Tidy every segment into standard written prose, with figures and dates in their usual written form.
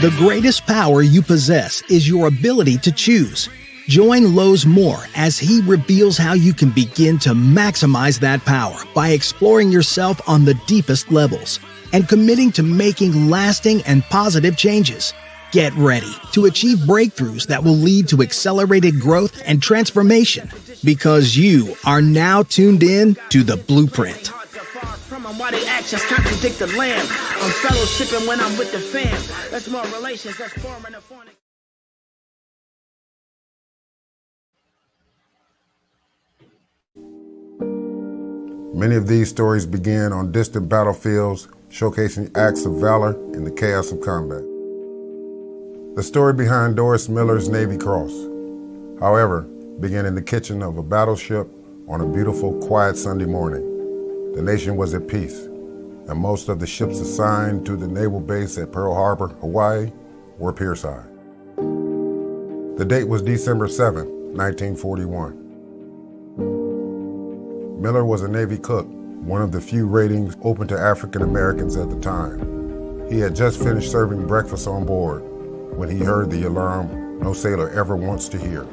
The greatest power you possess is your ability to choose. Join Lowe's Moore as he reveals how you can begin to maximize that power by exploring yourself on the deepest levels and committing to making lasting and positive changes. Get ready to achieve breakthroughs that will lead to accelerated growth and transformation, because you are now tuned in to The Blueprint. Why the actions contradict the lamb. I'm fellowshipping when I'm with the fam. That's more relations, that's foreign and foreign. Many of these stories begin on distant battlefields, showcasing acts of valor in the chaos of combat. The story behind Doris Miller's Navy Cross, however, began in the kitchen of a battleship on a beautiful, quiet Sunday morning. The nation was at peace, and most of the ships assigned to the naval base at Pearl Harbor, Hawaii, were pierside. The date was December 7, 1941. Miller was a Navy cook, one of the few ratings open to African Americans at the time. He had just finished serving breakfast on board when he heard the alarm no sailor ever wants to hear.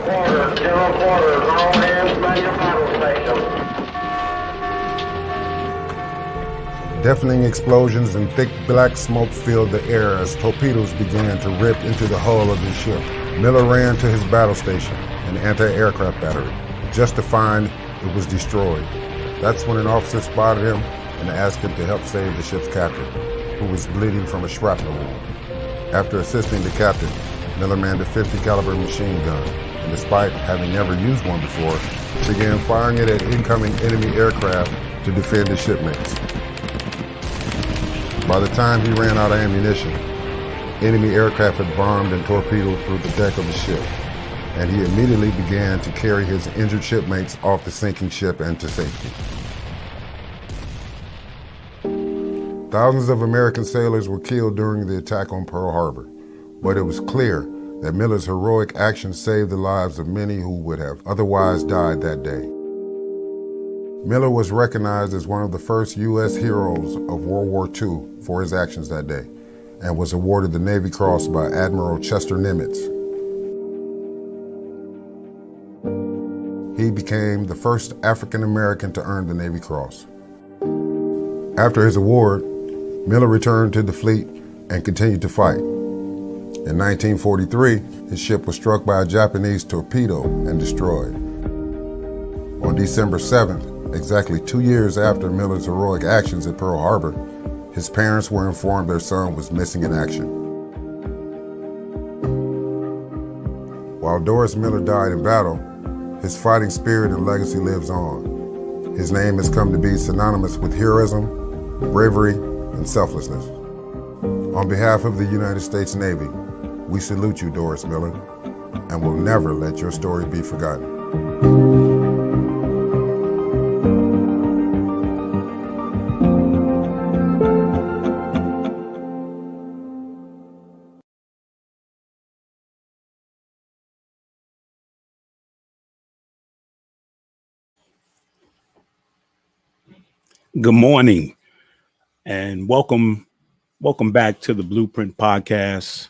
Zero quarter, all hands man your battle station. Deafening explosions and thick black smoke filled the air as torpedoes began to rip into the hull of his ship. Miller ran to his battle station, an anti-aircraft battery, just to find it was destroyed. That's when an officer spotted him and asked him to help save the ship's captain, who was bleeding from a shrapnel wound. After assisting the captain, Miller manned a .50 caliber machine gun, and despite having never used one before, began firing it at incoming enemy aircraft to defend his shipmates. By the time he ran out of ammunition, enemy aircraft had bombed and torpedoed through the deck of the ship, and he immediately began to carry his injured shipmates off the sinking ship and to safety. Thousands of American sailors were killed during the attack on Pearl Harbor, but it was clear that Miller's heroic actions saved the lives of many who would have otherwise died that day. Miller was recognized as one of the first U.S. heroes of World War II for his actions that day, and was awarded the Navy Cross by Admiral Chester Nimitz. He became the first African American to earn the Navy Cross. After his award, Miller returned to the fleet and continued to fight. In 1943, his ship was struck by a Japanese torpedo and destroyed. On December 7th, exactly 2 years after Miller's heroic actions at Pearl Harbor, his parents were informed their son was missing in action. While Doris Miller died in battle, his fighting spirit and legacy lives on. His name has come to be synonymous with heroism, bravery, and selflessness. On behalf of the United States Navy, we salute you, Doris Miller, and will never let your story be forgotten. Good morning and welcome back to the Blueprint Podcast.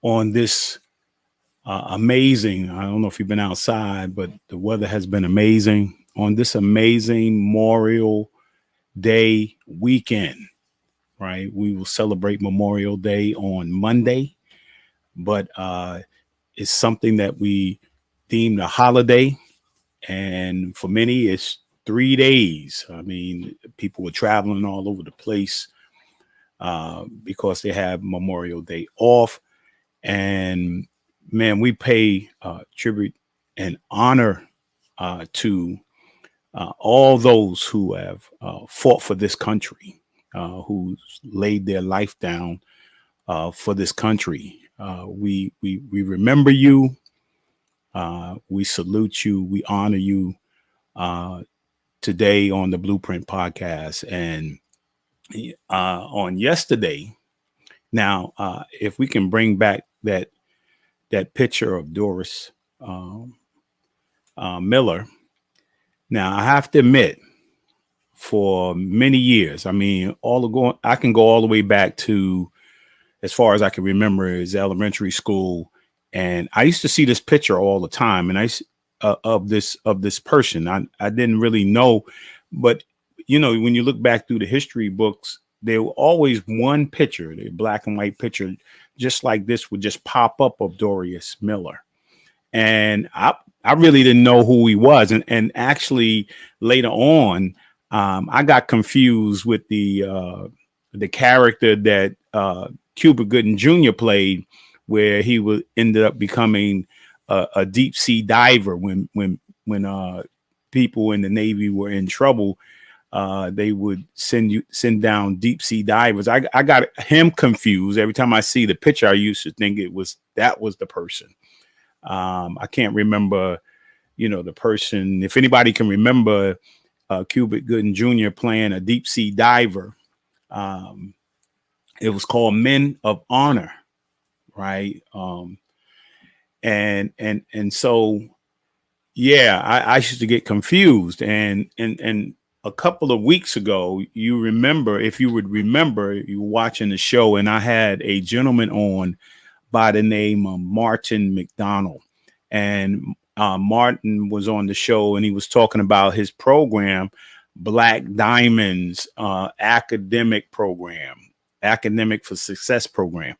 On this amazing, I don't know if you've been outside, but the weather has been amazing. On this amazing Memorial Day weekend, right? We will celebrate Memorial Day on Monday, but it's something that we deemed a holiday. And for many, it's 3 days. I mean, people were traveling all over the place because they have Memorial Day off. And man, we pay tribute and honor to all those who have fought for this country, who laid their life down for this country. We remember you. We salute you. We honor you today on the Blueprint Podcast. And on yesterday, now, if we can bring back that picture of Doris Miller. Now, I have to admit, for many years. I mean, I can go all the way back to, as far as I can remember, is elementary school, and I used to see this picture all the time, and of this person. I didn't really know, but when you look back through the history books, there were always one picture, the black and white picture, just like this, would just pop up of Dorius Miller. And I really didn't know who he was. And actually later on, I got confused with the character that Cuba Gooding Jr. played, where he ended up becoming a deep sea diver when people in the Navy were in trouble. They would send down deep sea divers. I got him confused. Every time I see the picture, I used to think that was the person. I can't remember, the person. If anybody can remember Cuba Gooding Jr. playing a deep sea diver, it was called Men of Honor, right? And so, yeah, I used to get confused. And a couple of weeks ago, if you would remember, you were watching the show, and I had a gentleman on by the name of Martin McDonald. And Martin was on the show, and he was talking about his program, Black Diamonds academic program, Academic for Success program.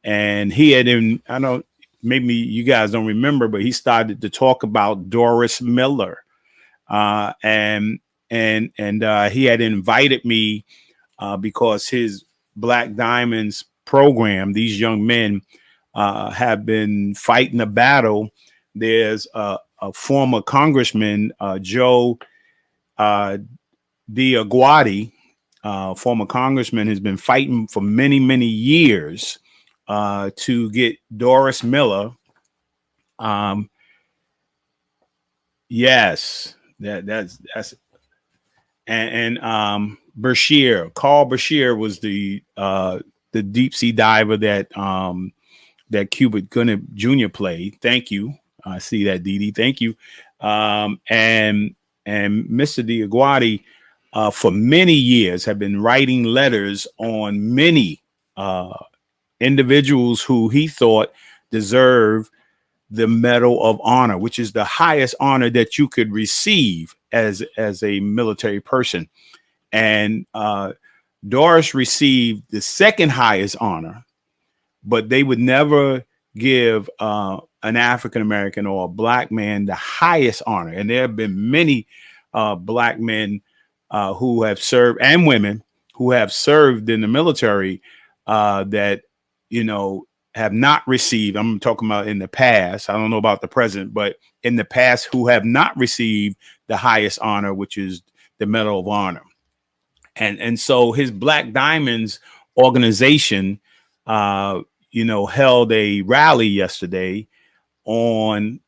And he had, maybe you guys don't remember, but he started to talk about Doris Miller. And he had invited me because his Black Diamonds program, these young men have been fighting a battle. There's a former congressman, Joe Diaguati, former congressman, has been fighting for many, many years to get Doris Miller. Yes, that's and Carl Bashir was the deep sea diver that Cuba Gooding Jr. played. Thank you. I see that, Dee Dee. Thank you. And Mr. Diaguati, for many years, have been writing letters on many individuals who he thought deserve the Medal of Honor, which is the highest honor that you could receive as a military person. And Doris received the second highest honor, but they would never give an African-American or a Black man the highest honor. And there have been many Black men who have served, and women who have served in the military that, have not received, I'm talking about in the past, I don't know about the present, but in the past, who have not received the highest honor, which is the Medal of Honor. And so his Black Diamonds organization, held a rally yesterday on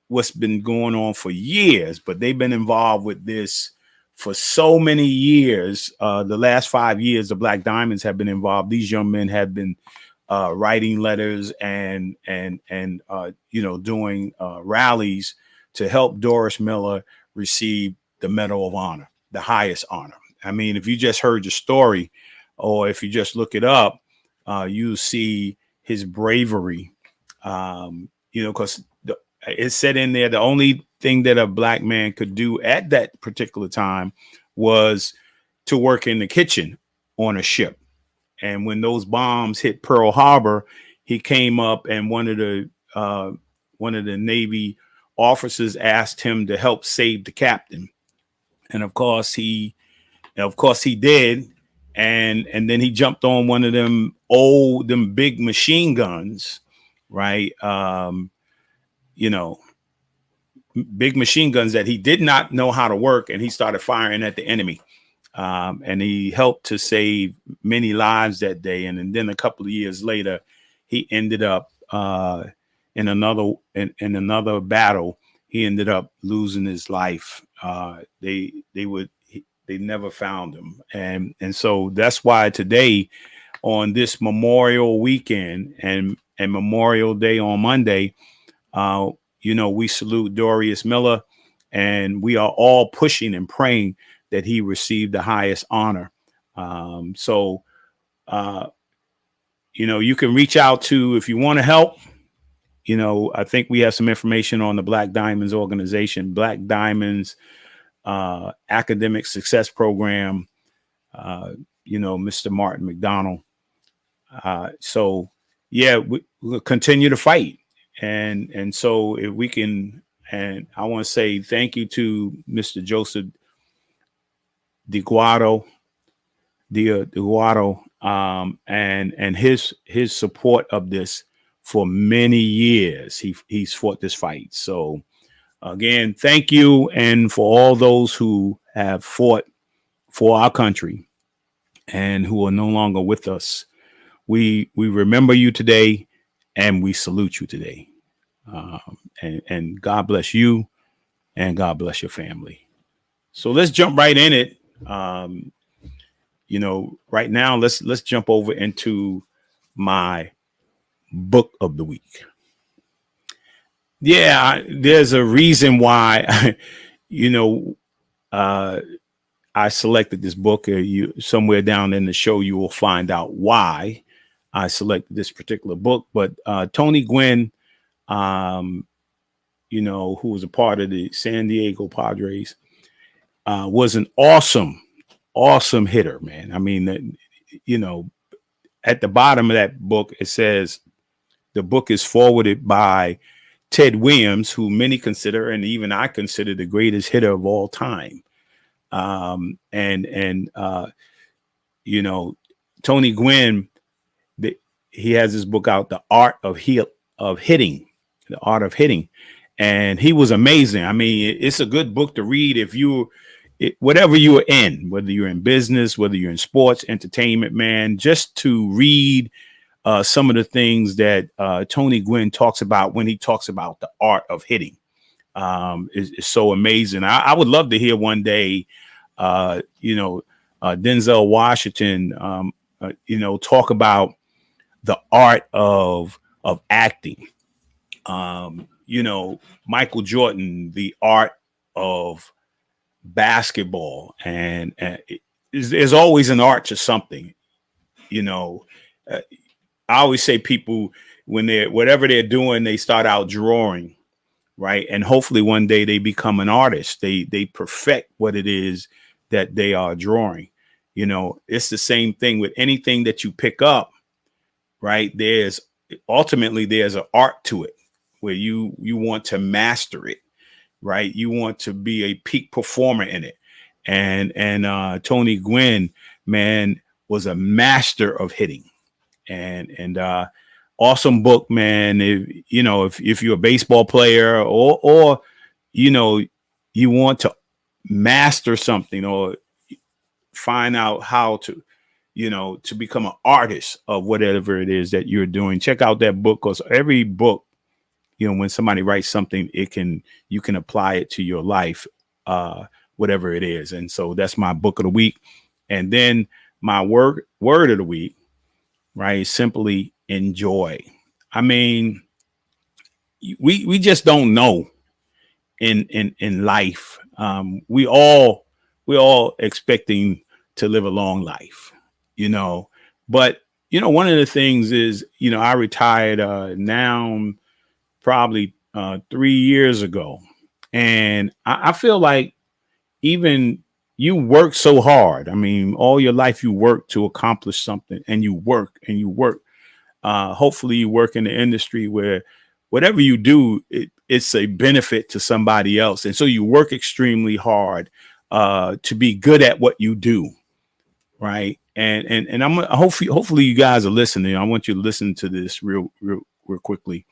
what's been going on for years, but they've been involved with this for so many years. The last 5 years, the Black Diamonds have been involved. These young men have been writing letters and doing rallies to help Doris Miller receive the Medal of Honor, the highest honor. I mean, if you just heard the story, or if you just look it up, you see his bravery. Because it said in there the only thing that a Black man could do at that particular time was to work in the kitchen on a ship. And when those bombs hit Pearl Harbor, he came up, and one of the Navy officers asked him to help save the captain. And of course he did. And then he jumped on one of them big machine guns, right? Big machine guns that he did not know how to work, and he started firing at the enemy. And he helped to save many lives that day. And then a couple of years later, he ended up in another battle. He ended up losing his life. They never found him. And so that's why today, on this Memorial Weekend and Memorial Day on Monday, we salute Dorius Miller, and we are all pushing and praying that he received the highest honor. So, you can reach out to, if you want to help, I think we have some information on the Black Diamonds organization, Black Diamonds Academic Success Program, Mr. Martin McDonald. So yeah, we'll continue to fight. And so if we can, and I want to say thank you to Mr. Joseph DeGuado, and his support of this for many years. He's fought this fight. So again, thank you. And for all those who have fought for our country and who are no longer with us, we remember you today and we salute you today. And God bless you and God bless your family. So let's jump right in it. Right now, let's jump over into my book of the week. Yeah, there's a reason why, I selected this book. Somewhere down in the show, you will find out why I selected this particular book. But Tony Gwynn, who was a part of the San Diego Padres, was an awesome hitter, man. I mean, at the bottom of that book, it says the book is forwarded by Ted Williams, who many consider, and even I consider, the greatest hitter of all time. Tony Gwynn, he has this book out, The Art of Hitting, The Art of Hitting. And he was amazing. I mean, it's a good book to read if whatever you're in, whether you're in business, whether you're in sports, entertainment, man, just to read some of the things that Tony Gwynn talks about when he talks about the art of hitting is so amazing. I would love to hear one day, Denzel Washington, talk about the art of acting. Michael Jordan, the art of basketball, and there's always an art to something. I always say people, when whatever they're doing, they start out drawing, right? And hopefully one day they become an artist. They perfect what it is that they are drawing. It's the same thing with anything that you pick up, right? There's an art to it where you want to master it, right? You want to be a peak performer in it. And Tony Gwynn, man, was a master of hitting. And awesome book, man. If you're a baseball player or you want to master something or find out how to become an artist of whatever it is that you're doing, check out that book, because every book, when somebody writes something, you can apply it to your life, whatever it is. And so that's my book of the week. And then my word of the week, right? Simply enjoy. I mean, we just don't know in life. We all expecting to live a long life, but one of the things is, I retired now probably 3 years ago. And I feel like even you work so hard. I mean, all your life you work to accomplish something, and you work and you work. Hopefully you work in the industry where whatever you do, it's a benefit to somebody else. And so you work extremely hard to be good at what you do. Right. And I'm hopefully you guys are listening. I want you to listen to this real quickly.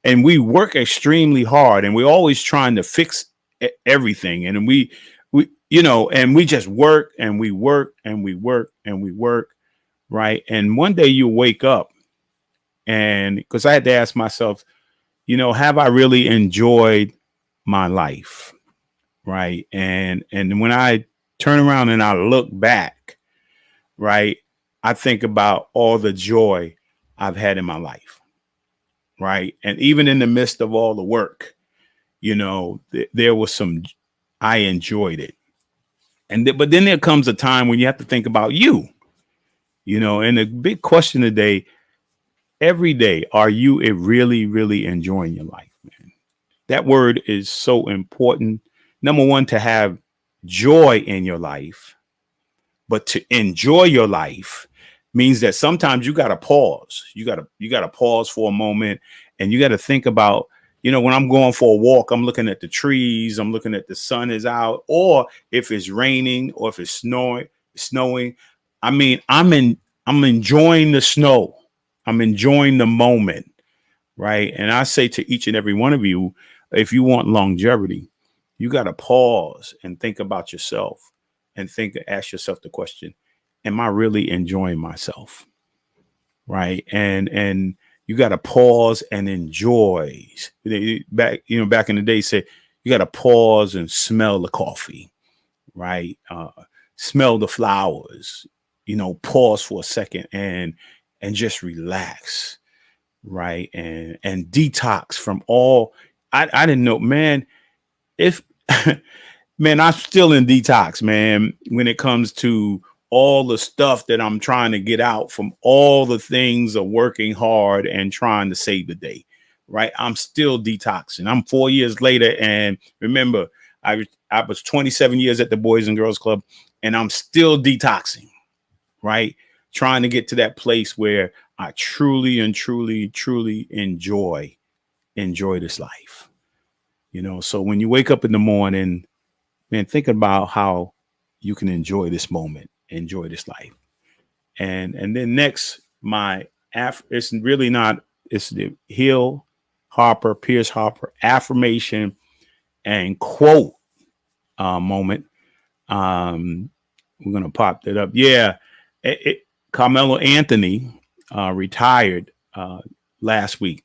And we work extremely hard, and we're always trying to fix everything. And we just work and we work and we work and we work. Right. And one day you wake up, and because I had to ask myself, have I really enjoyed my life? Right. And when I turn around and I look back, right, I think about all the joy I've had in my life. Right. And even in the midst of all the work, there was I enjoyed it. But then there comes a time when you have to think about you, and the big question today, every day, are you really, really enjoying your life, man? That word is so important. Number one, to have joy in your life, but to enjoy your life means that sometimes you got to pause. You got to pause for a moment, and you got to think about, when I'm going for a walk, I'm looking at the trees, I'm looking at the sun is out, or if it's raining, or if it's snowing. I mean, I'm enjoying the snow. I'm enjoying the moment, right? And I say to each and every one of you, if you want longevity, you got to pause and think about yourself and ask yourself the question, am I really enjoying myself? Right. And you got to pause and enjoy. Back in the day, say you got to pause and smell the coffee, right? Smell the flowers, pause for a second and just relax, right? And detox from all. I didn't know, man, man, I'm still in detox, man, when it comes to all the stuff that I'm trying to get out from all the things of working hard and trying to save the day, right? I'm still detoxing. I'm 4 years later. And remember, I was 27 years at the Boys and Girls Club, and I'm still detoxing, right? Trying to get to that place where I truly and truly, truly enjoy this life. So when you wake up in the morning, man, think about how you can enjoy this moment, enjoy this life. And then next, it's really not, it's the Pierce Harper affirmation and quote moment. We're going to pop that up. Yeah. Carmelo Anthony retired last week.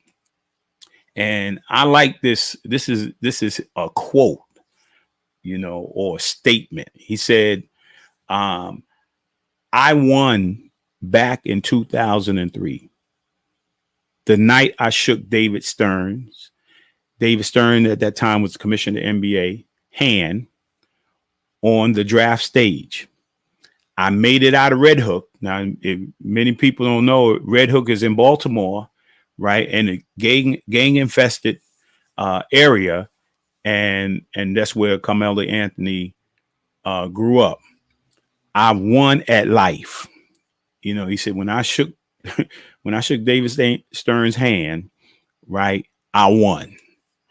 And I like this. This is a quote, or a statement. He said, I won back in 2003, the night I shook David Stern at that time was commissioner of the NBA, hand on the draft stage. I made it out of Red Hook. Now, if many people don't know, Red Hook is in Baltimore, right? And a gang infested area. And that's where Carmelo Anthony grew up. I won at life. He said, when I shook David Stern's hand, right, I won,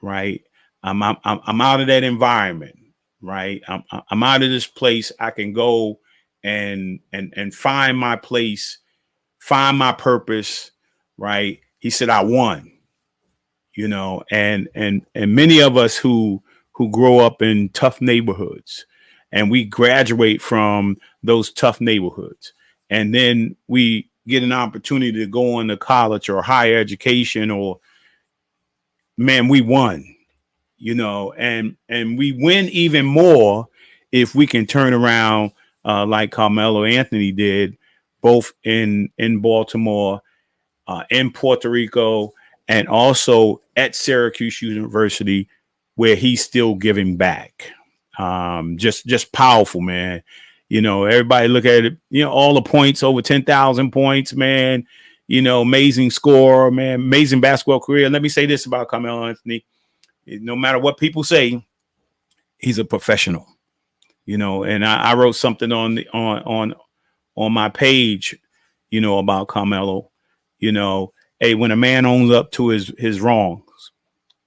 right? I'm out of that environment, right? I'm out of this place. I can go and find my place, find my purpose, right? He said, I won, and many of us who grow up in tough neighborhoods, and we graduate from those tough neighborhoods, and then we get an opportunity to go on to college or higher education, or man, we won, and we win even more if we can turn around like Carmelo Anthony did, both in Baltimore, in Puerto Rico, and also at Syracuse University, where he's still giving back. Just powerful, man. Everybody look at it, all the points, over 10,000 points, man, amazing score, man, amazing basketball career. Let me say this about Carmelo Anthony. No matter what people say, he's a professional, and I wrote something on my page, about Carmelo, hey, when a man owns up to his wrongs,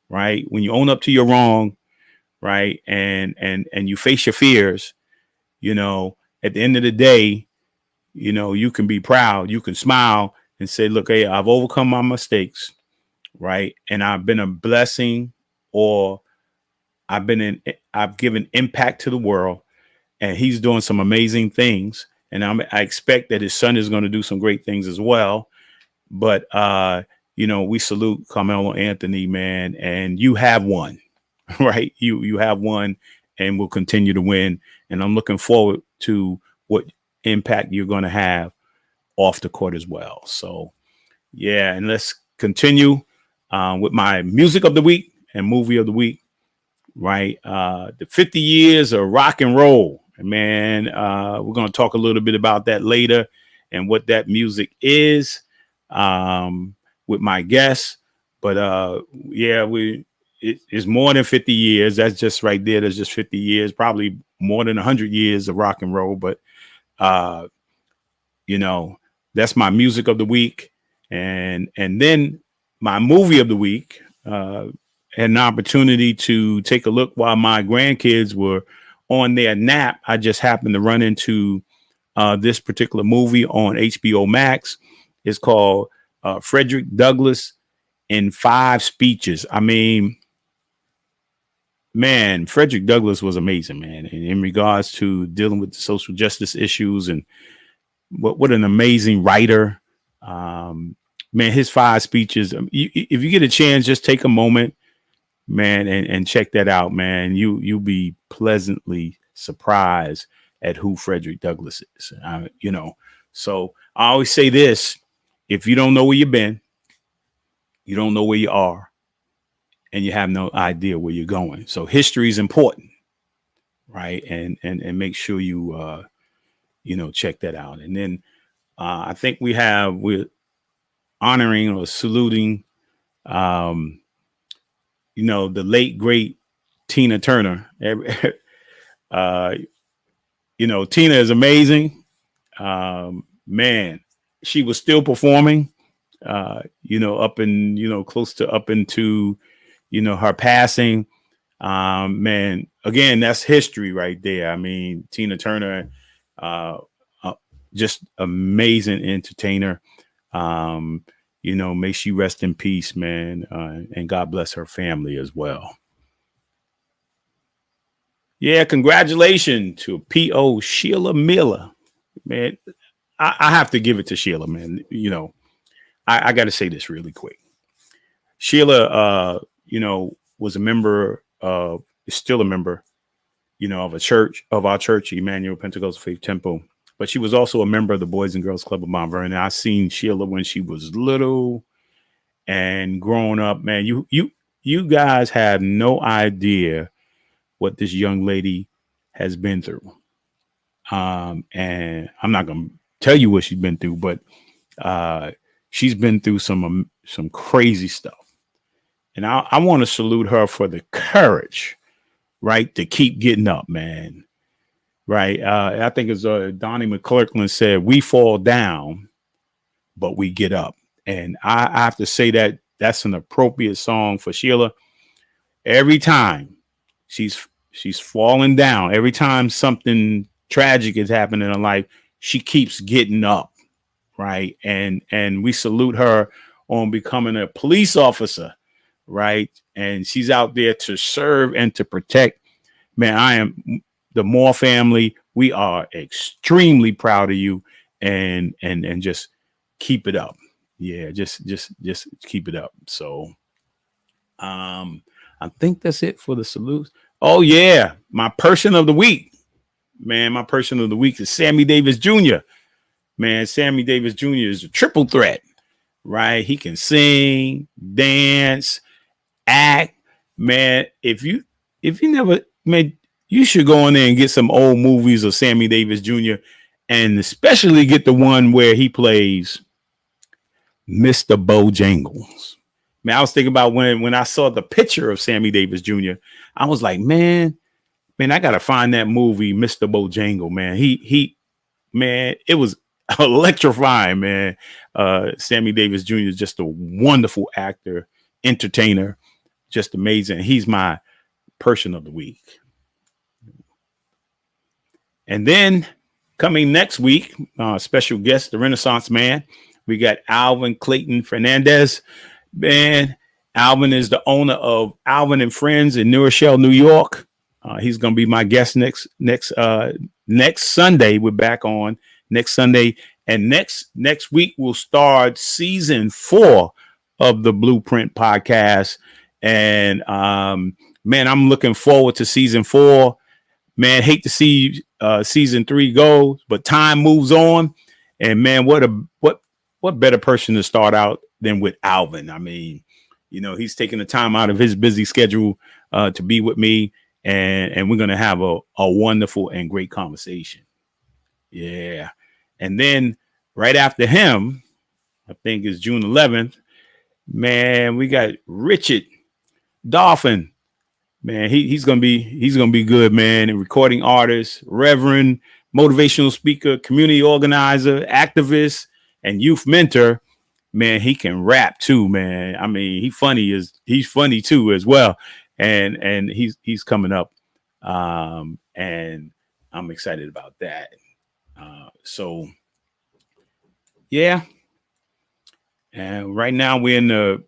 right? When you own up to your wrong, right? And you face your fears, at the end of the day, you can be proud, you can smile and say, look, hey, I've overcome my mistakes, right? And I've been a blessing, or I've given impact to the world, and he's doing some amazing things. And I expect that his son is going to do some great things as well. But, we salute Carmelo Anthony, man, and you have won, right? You have won and will continue to win. And I'm looking forward to what impact you're going to have off the court as well. So, yeah, and let's continue with my music of the week and movie of the week, right? The 50 years of rock and roll. Man, we're going to talk a little bit about that later and what that music is with my guests. But yeah, it's more than 50 years. That's just right there. That's just 50 years, probably more than 100 years of rock and roll. But, you know, that's my music of the week. And then my movie of the week, had an opportunity to take a look while my grandkids were on their nap. I just happened to run into this particular movie on HBO Max. It's called Frederick Douglass in 5 Speeches. I mean, man, Frederick Douglass was amazing, man. And in regards to dealing with the social justice issues, and what an amazing writer. Man, his 5 speeches. If you get a chance, just take a moment, man, and check that out, man. You'll be pleasantly surprised at who Frederick Douglass is. You know, so I always say this: if you don't know where you've been, you don't know where you are, and you have no idea where you're going. So history is important, right? And make sure you you know, check that out. And then I think we're honoring or saluting you know, the late great Tina Turner. You know, Tina is amazing. Man, she was still performing, you know, close to up into, you know, her passing. Man, again, that's history right there. I mean, Tina Turner, just amazing entertainer. You know, may she rest in peace, man. And God bless her family as well. Yeah, congratulations to P.O. Sheila Miller. Man, I have to give it to Sheila, man. You know, I got to say this really quick. Sheila, you know, was a member of, is still a member, you know, of our church, Emmanuel Pentecostal Faith Temple. But she was also a member of the Boys and Girls Club of Mount Vernon. I seen Sheila when she was little and growing up, man. You guys have no idea what this young lady has been through. And I'm not going to tell you what she's been through, but she's been through some crazy stuff. And I want to salute her for the courage, right, to keep getting up, man. Right. I think it's Donnie McClurkin said, we fall down, but we get up. And I have to say that that's an appropriate song for Sheila. Every time she's falling down, every time something tragic is happening in her life, she keeps getting up. Right. And we salute her on becoming a police officer. Right. And she's out there to serve and to protect. Man, the Moore family, we are extremely proud of you, and just keep it up. Yeah, just keep it up. So I think that's it for the salutes. Oh yeah, my person of the week. Man, my person of the week is Sammy Davis Jr. Man, Sammy Davis Jr. is a triple threat, right? He can sing, dance, act. Man, if you never made, you should go in there and get some old movies of Sammy Davis Jr. and especially get the one where he plays Mr. Bojangles. Man, I was thinking about when I saw the picture of Sammy Davis Jr., I was like, man, I got to find that movie, Mr. Bojangle, man. Man, it was electrifying, man. Sammy Davis Jr. is just a wonderful actor, entertainer, just amazing. He's my person of the week. And then coming next week, special guest, the Renaissance Man. We got Alvin Clayton Fernandez. Man, Alvin is the owner of Alvin and Friends in New Rochelle, New York. He's going to be my guest next Sunday. We're back on next Sunday. And next week, we'll start season 4 of the Blueprint podcast. And man, I'm looking forward to season 4. Man, hate to see season 3 go, but time moves on. And man, what better person to start out than with Alvin? I mean, you know, he's taking the time out of his busy schedule to be with me. and we're going to have a wonderful and great conversation. Yeah. And then right after him, I think it's June 11th, man, we got Richard Dolphin. Man, he's gonna be good, man. And recording artist, reverend, motivational speaker, community organizer, activist, and youth mentor. Man, he can rap too, man. I mean, he's funny too as well. And he's coming up. And I'm excited about that. So yeah. And right now we're in the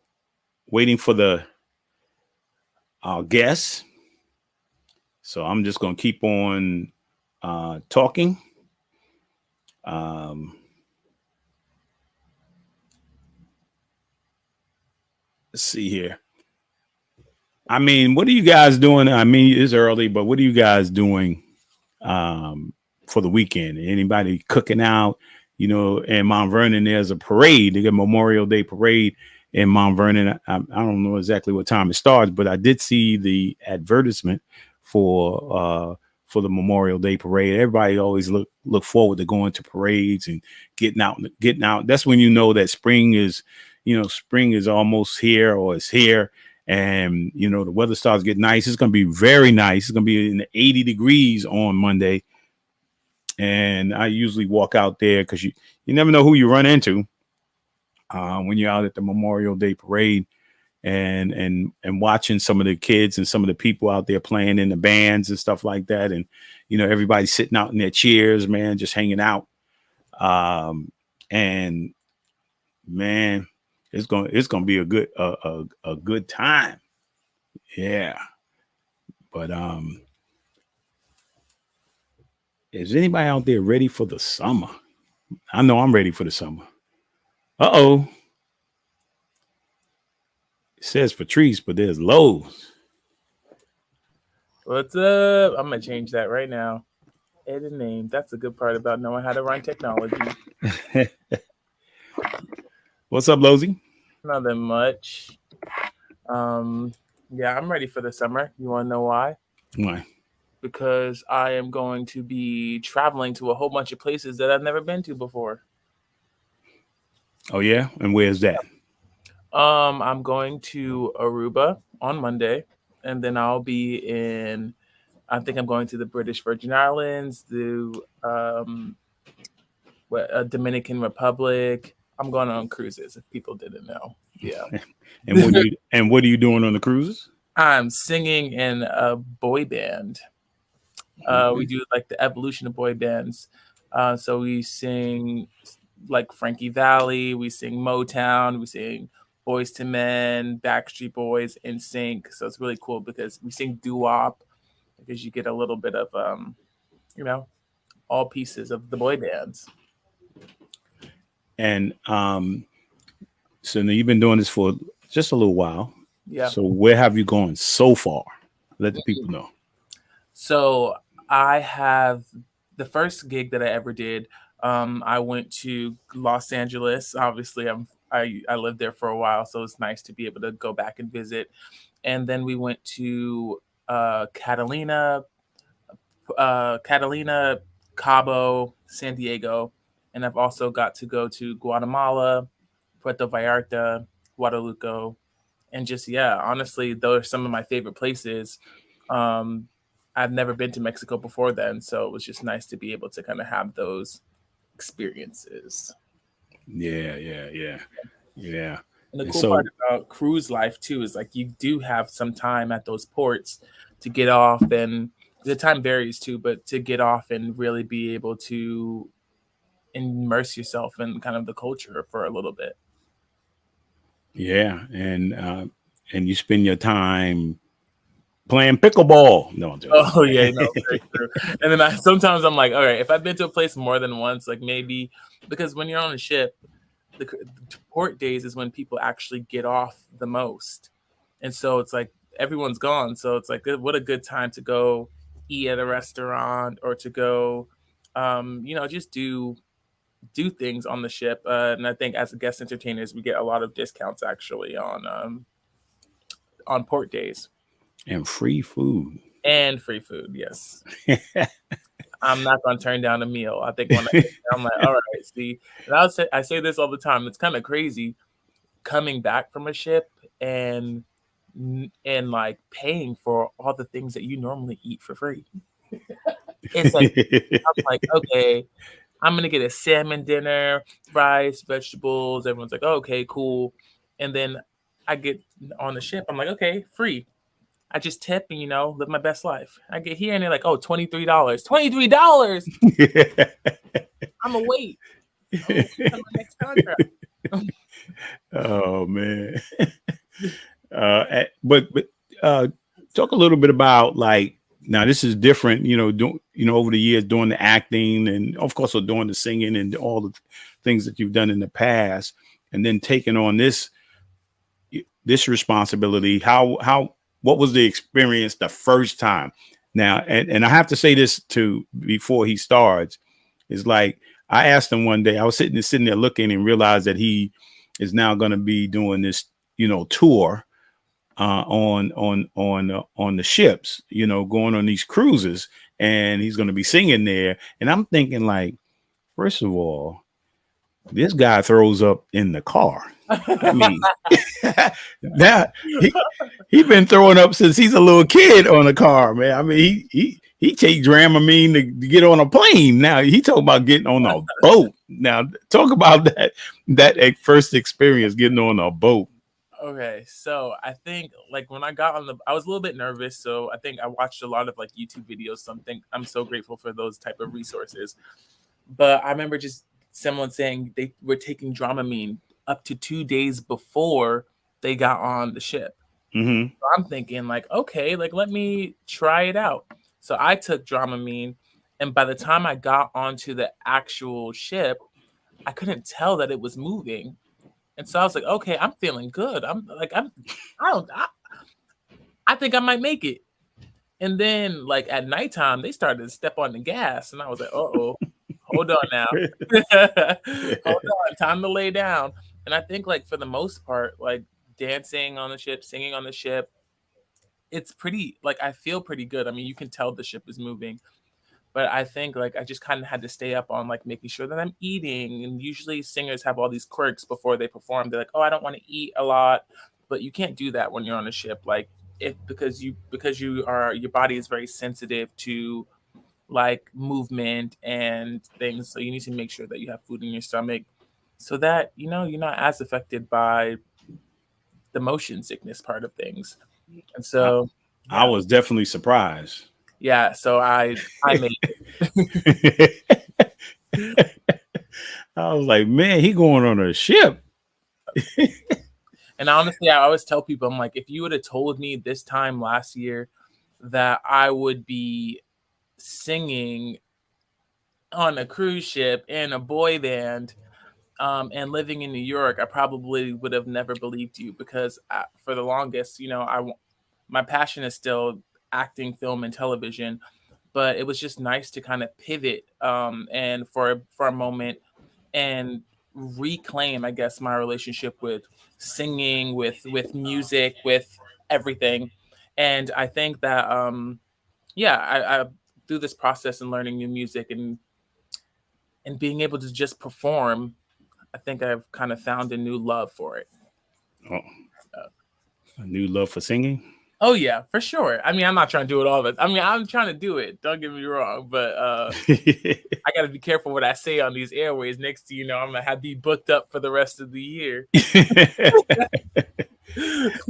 waiting for our guests. So I'm just going to keep on talking. Let's see here. I mean, what are you guys doing? I mean, it's early, but what are you guys doing for the weekend? Anybody cooking out? You know, in Mount Vernon, there's a parade. They get Memorial Day parade in Mount Vernon. I don't know exactly what time it starts, but I did see the advertisement for the Memorial Day parade. Everybody always look forward to going to parades and getting out. That's when you know that spring is almost here or it's here. And, you know, the weather starts getting nice. It's going to be very nice. It's going to be in the 80 degrees on Monday. And I usually walk out there because you never know who you run into when you're out at the Memorial Day parade and watching some of the kids and some of the people out there playing in the bands and stuff like that. And, you know, everybody sitting out in their chairs, man, just hanging out. And man, it's going to be a good time. Yeah. But, is anybody out there ready for the summer? I know I'm ready for the summer. Uh-oh. It says Patrice, but there's Lowe's. What's up? I'm going to change that right now. Edit name. That's the good part about knowing how to run technology. What's up, Lozy? Nothing much. Yeah, I'm ready for the summer. You want to know why? Why? Because I am going to be traveling to a whole bunch of places that I've never been to before. Oh, yeah? And where's that? I'm going to Aruba on Monday, and then I'll be I think I'm going to the British Virgin Islands, the Dominican Republic. I'm going on cruises, if people didn't know. Yeah. And what are you doing on the cruises? I'm singing in a boy band. We do like the evolution of boy bands. So we sing like Frankie Valli, we sing Motown, we sing Boys to Men, Backstreet Boys, NSYNC. So it's really cool because we sing doo-wop because you get a little bit of, all pieces of the boy bands. And so now you've been doing this for just a little while. Yeah. So where have you gone so far? Let the people know. So I have the first gig that I ever did. I went to Los Angeles. Obviously, I lived there for a while, so it's nice to be able to go back and visit. And then we went to Catalina, Cabo, San Diego, and I've also got to go to Guatemala, Puerto Vallarta, Guadalupe, and just honestly, those are some of my favorite places. I've never been to Mexico before then, so it was just nice to be able to kind of have those experiences. Yeah. And the cool part about cruise life too is like you do have some time at those ports to get off, and the time varies too, but to get off and really be able to immerse yourself in kind of the culture for a little bit. Yeah, and you spend your time playing pickleball. No, I'm joking. Oh yeah, no, very true. And then sometimes I'm like, all right, if I've been to a place more than once, like maybe because when you're on a ship, the port days is when people actually get off the most, and so it's like everyone's gone. So it's like, what a good time to go eat at a restaurant or to go, just do things on the ship. And I think as guest entertainers, we get a lot of discounts actually on port days. And free food. And free food, yes. I'm not going to turn down a meal. I think when I'm like, all right, see, and I say this all the time. It's kind of crazy coming back from a ship and like paying for all the things that you normally eat for free. It's like, I'm like, okay, I'm going to get a salmon dinner, rice, vegetables. Everyone's like, oh, okay, cool. And then I get on the ship. I'm like, okay, free. I just tip and, live my best life. I get here and they're like, oh, $23. $23? I'm going to wait. My next contract. Oh, man. But talk a little bit about, like, now this is different, over the years doing the acting and of course doing the singing and all the things that you've done in the past, and then taking on this responsibility. What was the experience the first time? Now, and I have to say this too before he starts, is like, I asked him one day, I was sitting there looking and realized that he is now going to be doing this, tour on the ships, going on these cruises, and he's going to be singing there. And I'm thinking, like, first of all, this guy throws up in the car. I mean, now he been throwing up since he's a little kid on a car, man. I mean, he take Dramamine to get on a plane. Now he talking about getting on a boat. Now talk about that first experience getting on a boat. Okay, so I think, like, when I got I was a little bit nervous. So I think I watched a lot of like YouTube videos. Something I'm so grateful for those type of resources. But I remember just someone saying they were taking Dramamine up to 2 days before they got on the ship. Mm-hmm. So I'm thinking, like, okay, like, let me try it out. So I took Dramamine, and by the time I got onto the actual ship, I couldn't tell that it was moving. And so I was like, okay, I'm feeling good. I think I might make it. And then, like, at nighttime, they started to step on the gas, and I was like, uh-oh, hold on now. Hold on, time to lay down. And I think, like, for the most part, like, dancing on the ship, singing on the ship, it's pretty, like, I feel pretty good. I mean, you can tell the ship is moving. But I think, like, I just kind of had to stay up on, like, making sure that I'm eating. And usually singers have all these quirks before they perform. They're like, oh, I don't want to eat a lot. But you can't do that when you're on a ship. Like, because your body is very sensitive to, like, movement and things. So you need to make sure that you have food in your stomach so that, you're not as affected by the motion sickness part of things. And so I was definitely surprised. Yeah, so I made it. I was like, man, he going on a ship. And honestly, I always tell people, I'm like, if you would have told me this time last year that I would be singing on a cruise ship in a boy band and living in New York, I probably would have never believed you, because for the longest, my passion is still acting, film, and television, but it was just nice to kind of pivot and for a moment and reclaim, I guess, my relationship with singing, with music, with everything. And I think that I through this process and learning new music and being able to just perform, I think I've kind of found a new love for it. Oh, a new love for singing? Oh, yeah, for sure. I mean, I'm not trying to do it all, but I mean, I'm trying to do it. Don't get me wrong. But I got to be careful what I say on these airways. Next to, I'm going to be booked up for the rest of the year.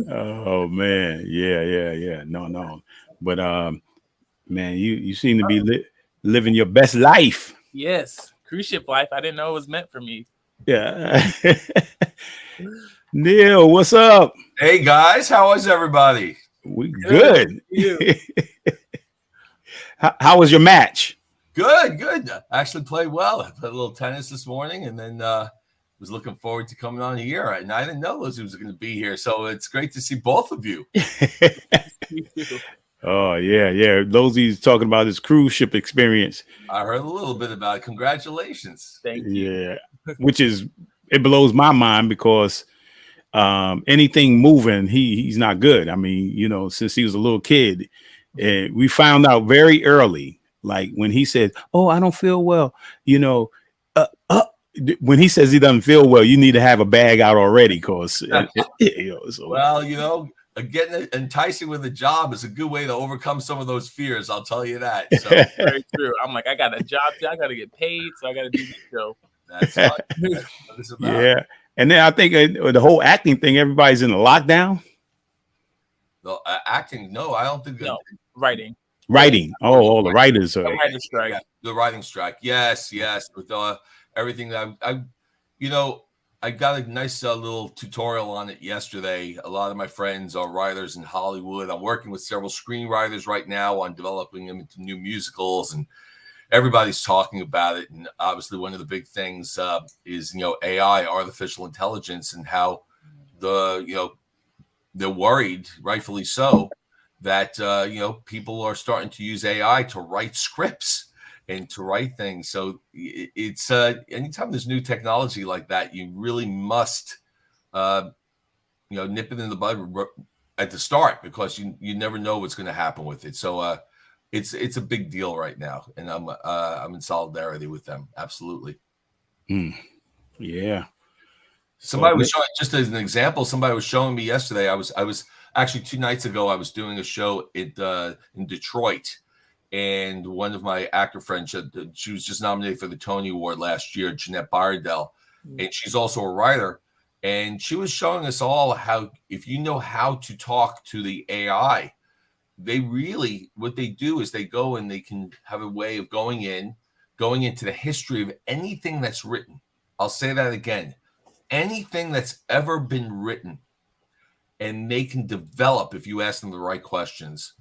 Oh, man. Yeah. No. But, man, you seem to be living your best life. Yes. Cruise ship life. I didn't know it was meant for me. Yeah. Neil, what's up? Hey, guys. How is everybody? We good. How was your match? Good. I actually played well. I played a little tennis this morning, and then was looking forward to coming on here. And I didn't know Lizzie was going to be here, so it's great to see both of you. Oh, yeah. Lozy's talking about his cruise ship experience. I heard a little bit about it. Congratulations. Thank you. Yeah, it blows my mind because anything moving, he's not good. I mean, since he was a little kid, And we found out very early, like when he said, "Oh, I don't feel well," when he says he doesn't feel well, you need to have a bag out already, because so. Well, getting enticing with a job is a good way to overcome some of those fears. I'll tell you that. So very true. I'm like, I got a job, I got to get paid, so I got to do this show. That's what it's about. Yeah, and then I think the whole acting thing, everybody's in a lockdown. The acting, no, I don't think. No, writing. Oh, the writers are. The writer's strike. Yeah, the writing strike. Yes. With everything that I got a nice little tutorial on it yesterday. A lot of my friends are writers in Hollywood. I'm working with several screenwriters right now on developing them into new musicals, and everybody's talking about it. And obviously one of the big things is, AI, artificial intelligence, and how they're worried, rightfully so, that, people are starting to use AI to write scripts and to write things. So it's anytime there's new technology like that, you really must, nip it in the bud at the start, because you never know what's going to happen with it. So it's a big deal right now, and I'm in solidarity with them. Absolutely. Yeah. Somebody was showing, just as an example, somebody was showing me yesterday. I was actually 2 nights ago, I was doing a show in Detroit. And one of my actor friends, she was just nominated for the Tony Award last year, Jeanette Bardell, and she's also a writer. And she was showing us all how, if you know how to talk to the AI, what they do is they go and they can have a way of going into the history of anything that's written. I'll say that again, anything that's ever been written, and they can develop, if you ask them the right questions.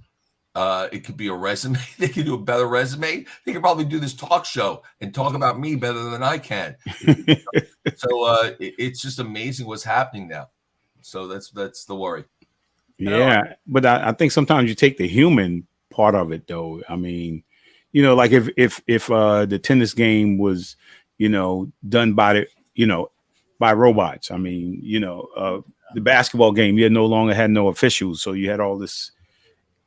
It could be a resume. They can do a better resume. They could probably do this talk show and talk about me better than I can. So it's just amazing what's happening now. So that's the worry. Yeah, but I think sometimes you take the human part of it, though. I mean, like if the tennis game was, done by by robots. I mean, the basketball game, you no longer had no officials, so you had all this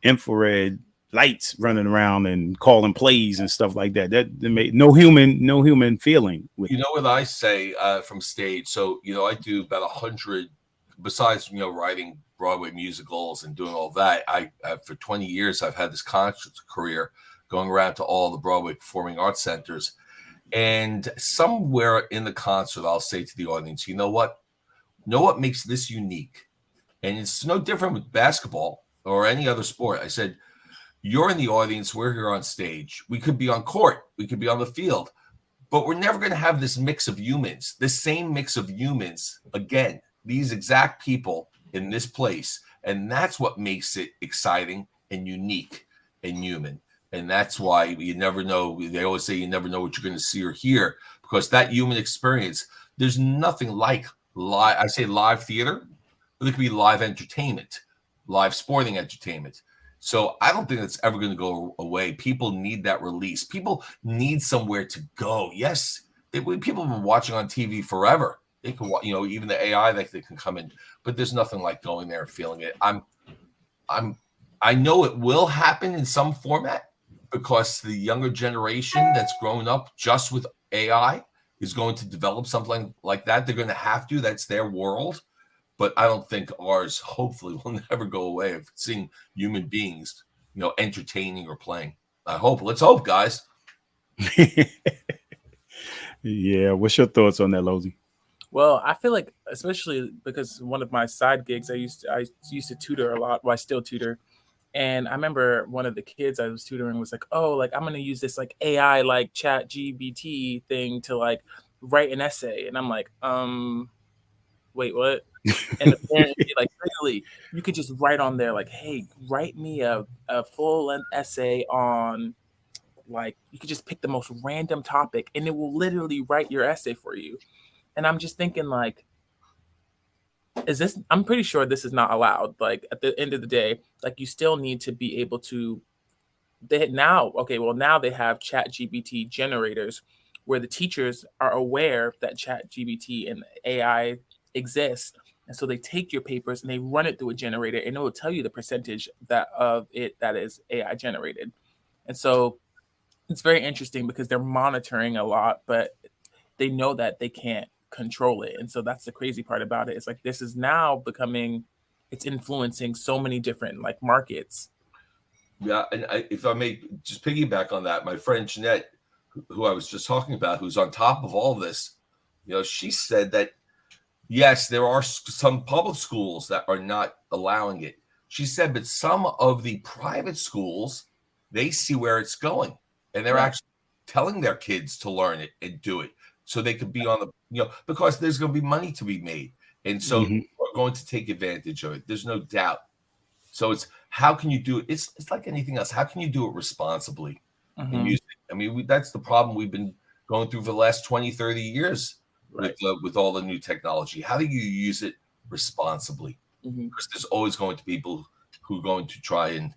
infrared lights running around and calling plays and stuff like that. That made no human feeling with what I say from stage. So I do about 100, besides writing Broadway musicals and doing all that. I for 20 years I've had this concert career going around to all the Broadway performing arts centers, and somewhere in the concert I'll say to the audience, you know what makes this unique? And it's no different with basketball or any other sport. I said, you're in the audience, we're here on stage. We could be on court, we could be on the field, but we're never going to have this mix of humans, this same mix of humans again, these exact people in this place. And that's what makes it exciting and unique and human. And that's why you never know. They always say you never know what you're going to see or hear, because that human experience, there's nothing like live. I say live theater, but it could be live entertainment, live sporting entertainment. So I don't think that's ever going to go away. People need that release. People need somewhere to go. Yes, people have been watching on TV forever. They can, even the AI that they can come in, but there's nothing like going there and feeling it. I know it will happen in some format, because the younger generation that's grown up just with AI is going to develop something like that. They're going to have to. That's their world. But I don't think ours, hopefully, will never go away of seeing human beings, entertaining or playing. I hope. Let's hope, guys. Yeah. What's your thoughts on that, Lozy? Well, I feel like, especially because one of my side gigs, I used to tutor a lot. Well, I still tutor. And I remember one of the kids I was tutoring was like, "Oh, like I'm going to use this like AI, like chat GBT thing to like write an essay." And I'm like, wait, what? And apparently, like, literally, you could just write on there, like, "Hey, write me a full-length essay on," like, you could just pick the most random topic and it will literally write your essay for you. And I'm just thinking, like, I'm pretty sure this is not allowed. Like, at the end of the day, like, you still need to be able to, now they have chat GBT generators where the teachers are aware that chat GBT and AI exists. And so they take your papers and they run it through a generator, and it will tell you the percentage that is AI generated. And so it's very interesting because they're monitoring a lot, but they know that they can't control it. And so that's the crazy part about it. It's like this is now becoming, it's influencing so many different like markets. Yeah, and if I may just piggyback on that, my friend Jeanette, who I was just talking about, who's on top of all this, she said that yes, there are some public schools that are not allowing it. She said, but some of the private schools, they see where it's going, and they're actually telling their kids to learn it and do it, so they could be on the, because there's going to be money to be made, and so we're going to take advantage of it. There's no doubt. So it's how can you do it? It's like anything else. How can you do it responsibly in music? I mean, that's the problem we've been going through for the last 20, 30 years with all the new technology. How do you use it responsibly? Because there's always going to be people who are going to try and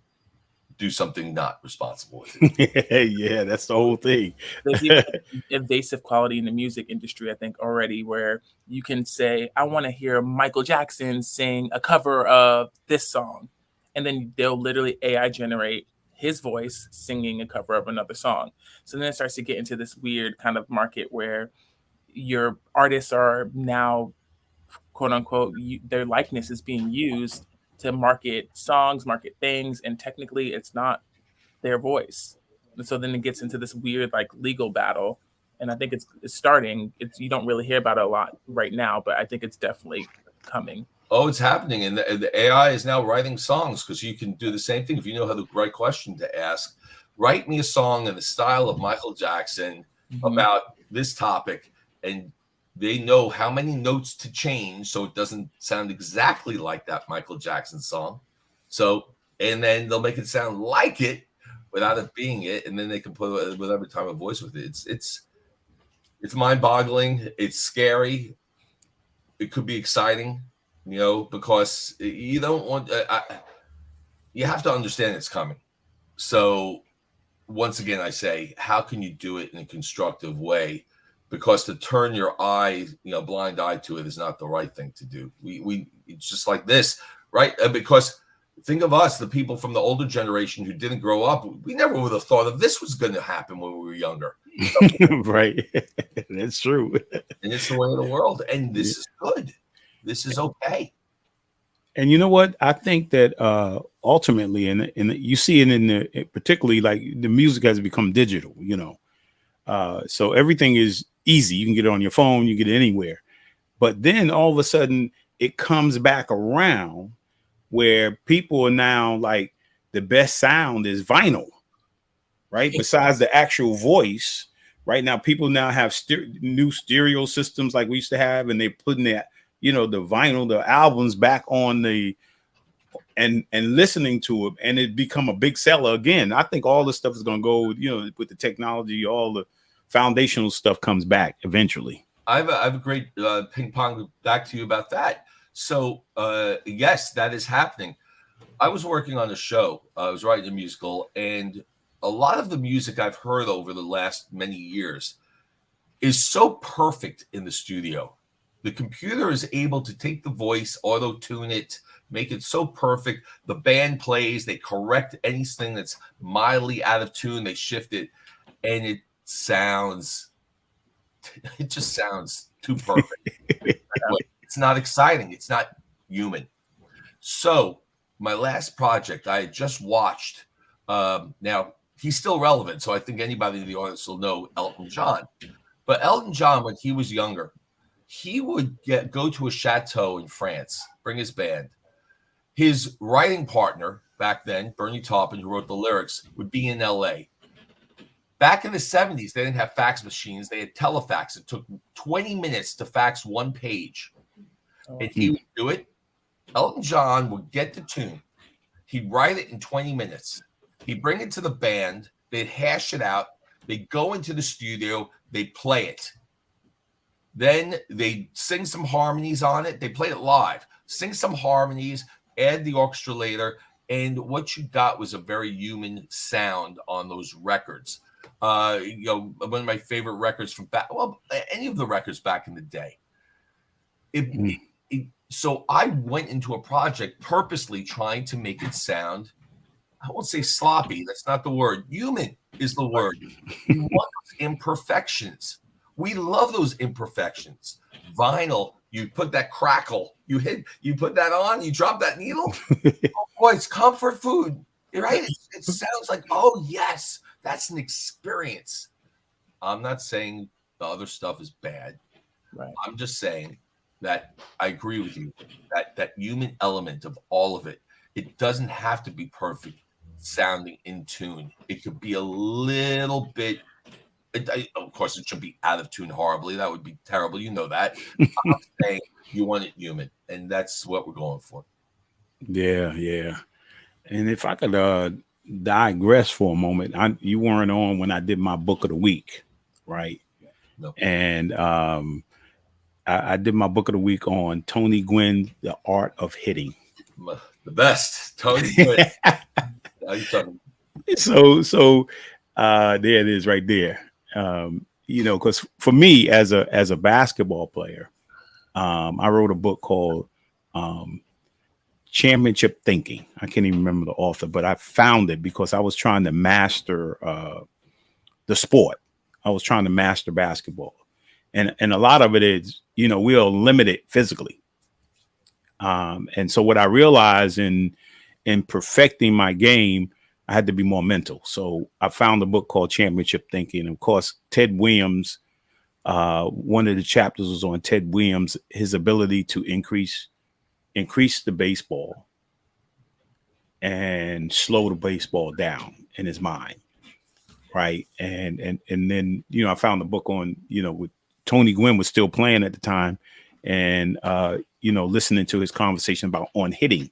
do something not responsible with it. Yeah, that's the whole thing. There's even invasive quality in the music industry, I think, already, where you can say, I want to hear Michael Jackson sing a cover of this song. And then they'll literally AI generate his voice singing a cover of another song. So then it starts to get into this weird kind of market where your artists are now, quote unquote, their likeness is being used to market songs, market things, and technically it's not their voice. And so then it gets into this weird like legal battle. And I think it's starting. You don't really hear about it a lot right now, but I think it's definitely coming. Oh, it's happening. And the AI is now writing songs, because you can do the same thing. If you know how the right question to ask, write me a song in the style of Michael Jackson about this topic. And they know how many notes to change so it doesn't sound exactly like that Michael Jackson song. So, and then they'll make it sound like it without it being it. And then they can put whatever type of voice with it. It's mind-boggling. It's scary. It could be exciting. Because you don't want, you have to understand it's coming. So once again, I say, how can you do it in a constructive way? Because to turn your eye, blind eye to it is not the right thing to do. It's just like this, right? Because think of us, the people from the older generation who didn't grow up. We never would have thought of this was going to happen when we were younger. Right. That's true. And it's the way of the world. And this is good. This is okay. And you know what? I think that ultimately, and you see it in particularly like the music has become digital, so everything is easy. You can get it on your phone, you get it anywhere. But then all of a sudden it comes back around where people are now like the best sound is vinyl, right? Besides the actual voice, right now people now have new stereo systems like we used to have, and they're putting that, the vinyl, the albums back on and listening to it, and it become a big seller again. I think all this stuff is going to go, with the technology, all the foundational stuff comes back eventually. I have a great ping pong back to you about that. So yes, that is happening. I was working on a show. I was writing a musical, and a lot of the music I've heard over the last many years is so perfect in the studio. The computer is able to take the voice, auto-tune it, make it so perfect. The band plays, they correct anything that's mildly out of tune, they shift it, and it just sounds too perfect. It's not exciting. It's not human. So my last project I had just watched, now he's still relevant, so I think anybody in the audience will know Elton John. But Elton John, when he was younger, he would go to a chateau in France, bring his band. His writing partner back then, Bernie Taupin, who wrote the lyrics, would be in LA. Back in the 70s, they didn't have fax machines. They had telefax. It took 20 minutes to fax one page. And he would do it. Elton John would get the tune. He'd write it in 20 minutes. He'd bring it to the band. They'd hash it out. They'd go into the studio. They'd play it. Then they sing some harmonies on it. They played it live. Sing some harmonies, add the orchestra later, and what you got was a very human sound on those records. One of my favorite records from back, well, any of the records back in the day. So I went into a project purposely trying to make it sound, I won't say sloppy. That's not the word. Human is the word. We want those imperfections. We love those imperfections. Vinyl, you put that crackle, you put that on, you drop that needle. Oh boy, it's comfort food, right? It sounds like, oh yes, that's an experience. I'm not saying the other stuff is bad. Right. I'm just saying that I agree with you that human element of all of it. It doesn't have to be perfect sounding in tune. It could be a little bit. Of course, it should be out of tune horribly. That would be terrible. You know that. I'm saying you want it human, and that's what we're going for. Yeah, yeah. And if I could digress for a moment, you weren't on when I did my book of the week, right? No. And I did my book of the week on Tony Gwynn, The Art of Hitting. The best, Tony Gwynn. So there it is right there. You know, because for me as a basketball player, I wrote a book called Championship Thinking. I can't even remember the author, but I found it because I was trying to master the sport. I was trying to master basketball. And a lot of it is, you know, we are limited physically. And so what I realized in perfecting my game, I had to be more mental. So I found a book called Championship Thinking. And of course, Ted Williams, one of the chapters was on Ted Williams, his ability to increase the baseball and slow the baseball down in his mind. Right. And then, you know, I found the book on, you know, with Tony Gwynn was still playing at the time, and you know, listening to his conversation about on hitting.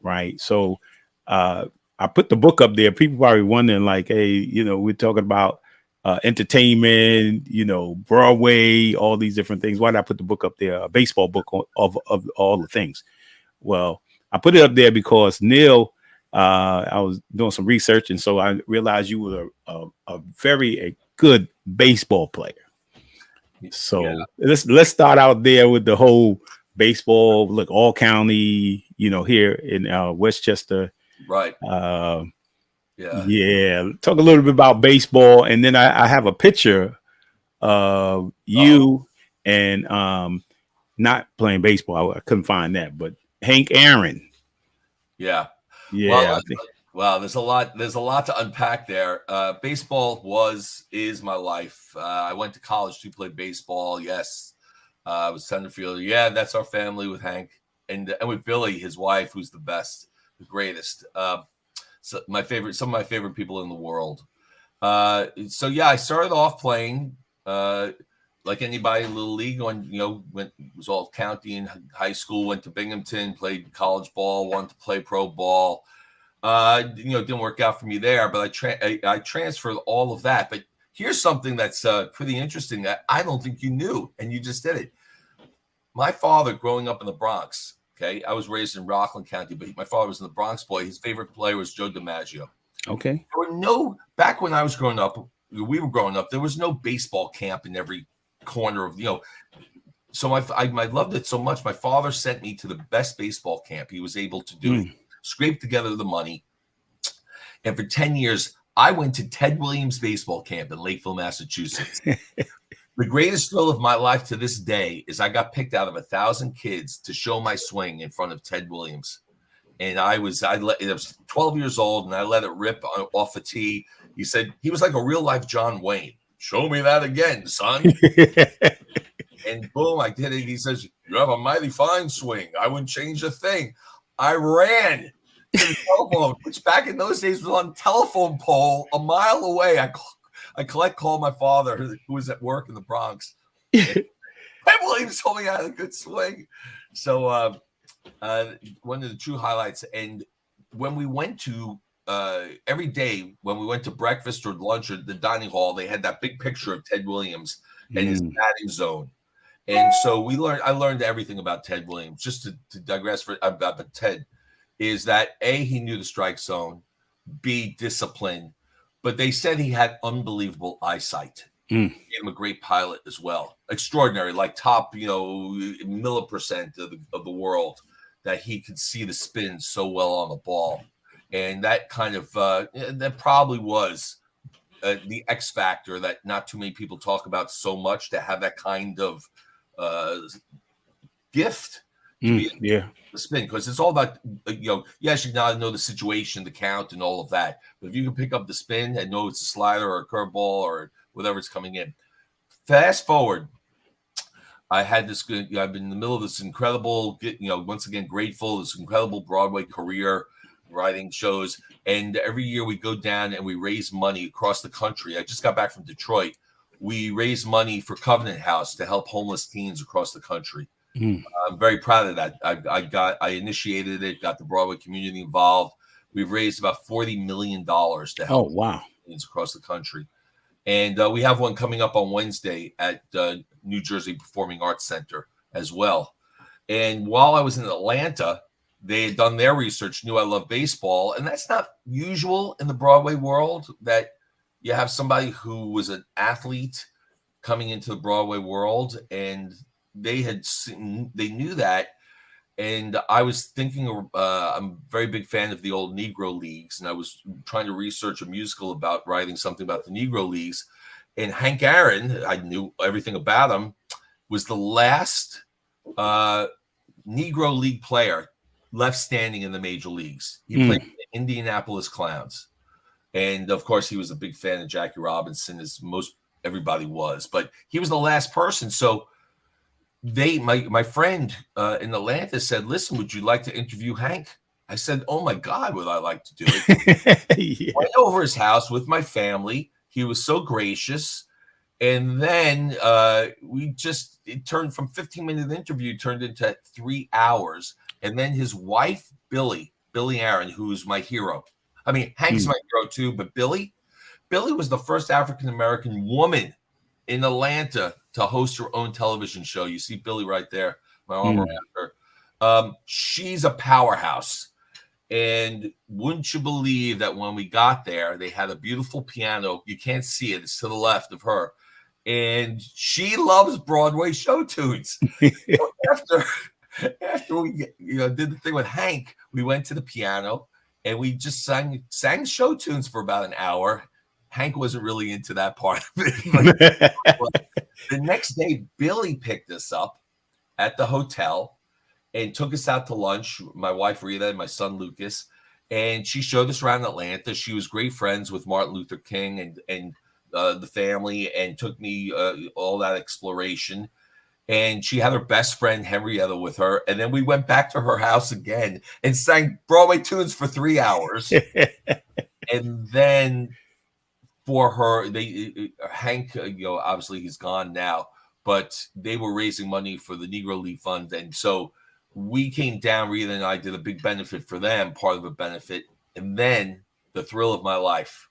Right. So I put the book up there. People probably wondering, like, hey, you know, we're talking about entertainment, you know, Broadway, all these different things. Why did I put the book up there? A baseball book of all the things. Well, I put it up there because Neil, I was doing some research, and so I realized you were a very good baseball player. So yeah. Let's start out there with the whole baseball. Look, all county, you know, here in Westchester. Right. Yeah. Talk a little bit about baseball, and then I have a picture of you and not playing baseball. I couldn't find that, but Hank Aaron. Yeah. Yeah. Wow, there's a lot to unpack there. Baseball is my life. I went to college to play baseball. Yes. I was center fielder. Yeah, that's our family with Hank and with Billy, his wife, who's the best, the greatest. So some of my favorite people in the world. So yeah, I started off playing like anybody in Little League. Was all county in high school. Went to Binghamton, played college ball. Wanted to play pro ball. Didn't work out for me there, but I transferred all of that. But here's something that's pretty interesting that I don't think you knew, and you just did it. My father, growing up in the Bronx, okay, I was raised in Rockland County, but my father was in the Bronx boy. His favorite player was Joe DiMaggio. Okay. Back when we were growing up, there was no baseball camp in every corner of, so I loved it so much. My father sent me to the best baseball camp he was able to do. Scraped together the money. And for 10 years, I went to Ted Williams baseball camp in Lakeville, Massachusetts. The greatest thrill of my life to this day is I got picked out of 1,000 kids to show my swing in front of Ted Williams. And I was 12 years old, and I let it rip off a tee. He said, he was like a real life John Wayne. Show me that again, son. And boom, I did it. He says, you have a mighty fine swing. I wouldn't change a thing. I ran to the telephone, which back in those days was on telephone pole a mile away. I called my father, who was at work in the Bronx. Ted Williams told me I had a good swing. So one of the true highlights. And when we went to every day, when we went to breakfast or lunch or the dining hall, they had that big picture of Ted Williams and his batting zone. And so I learned everything about Ted Williams. Just to digress about Ted, is that A, he knew the strike zone, B, discipline, but they said he had unbelievable eyesight. Made him a great pilot as well. Extraordinary, like top, millisecond of the world, that he could see the spin so well on the ball. And that kind of, that probably was the X factor that not too many people talk about so much, to have that kind of gift to be the spin. Because it's all about, yes, you gotta know the situation, the count, and all of that. But if you can pick up the spin and know it's a slider or a curveball or whatever's coming in. Fast forward, I had this good, I've been in the middle of this incredible, once again, grateful, this incredible Broadway career, writing shows. And every year we go down and we raise money across the country. I just got back from Detroit. We raise money for Covenant House to help homeless teens across the country. I'm very proud of that. I initiated it, got the Broadway community involved. We've raised about $40 million to help teens across the country. And we have one coming up on Wednesday at New Jersey Performing Arts Center as well. And while I was in Atlanta, they had done their research, knew I love baseball. And that's not usual in the Broadway world, that you have somebody who was an athlete coming into the Broadway world. And they knew that. And I was thinking, I'm a very big fan of the old Negro Leagues, and I was trying to research a musical about writing something about the Negro Leagues. And Hank Aaron, I knew everything about him, was the last Negro League player left standing in the major leagues. He played for the Indianapolis Clowns. And of course, he was a big fan of Jackie Robinson, as most everybody was, but he was the last person. So my friend in Atlanta said, listen, would you like to interview Hank? I said, oh my God, would I like to do it? Went over his house with my family. He was so gracious. And then it turned from 15-minute interview, turned into 3 hours. And then his wife, Billy Aaron, who's my hero. I mean, Hank's my hero too, but Billy was the first African-American woman in Atlanta to host her own television show. You see Billy right there, my arm around her. She's a powerhouse. And wouldn't you believe that when we got there, they had a beautiful piano. You can't see it. It's to the left of her. And she loves Broadway show tunes. So after we did the thing with Hank, we went to the piano and we just sang show tunes for about an hour. Hank wasn't really into that part of it. The next day, Billy picked us up at the hotel and took us out to lunch. My wife, Rita, and my son, Lucas. And she showed us around Atlanta. She was great friends with Martin Luther King and the family, and took me all that exploration. And she had her best friend, Henrietta, with her. And then we went back to her house again and sang Broadway tunes for 3 hours. And then for her, Hank, obviously he's gone now, but they were raising money for the Negro League Fund. And so we came down, Rita and I did a big benefit for them, part of a benefit. And then the thrill of my life,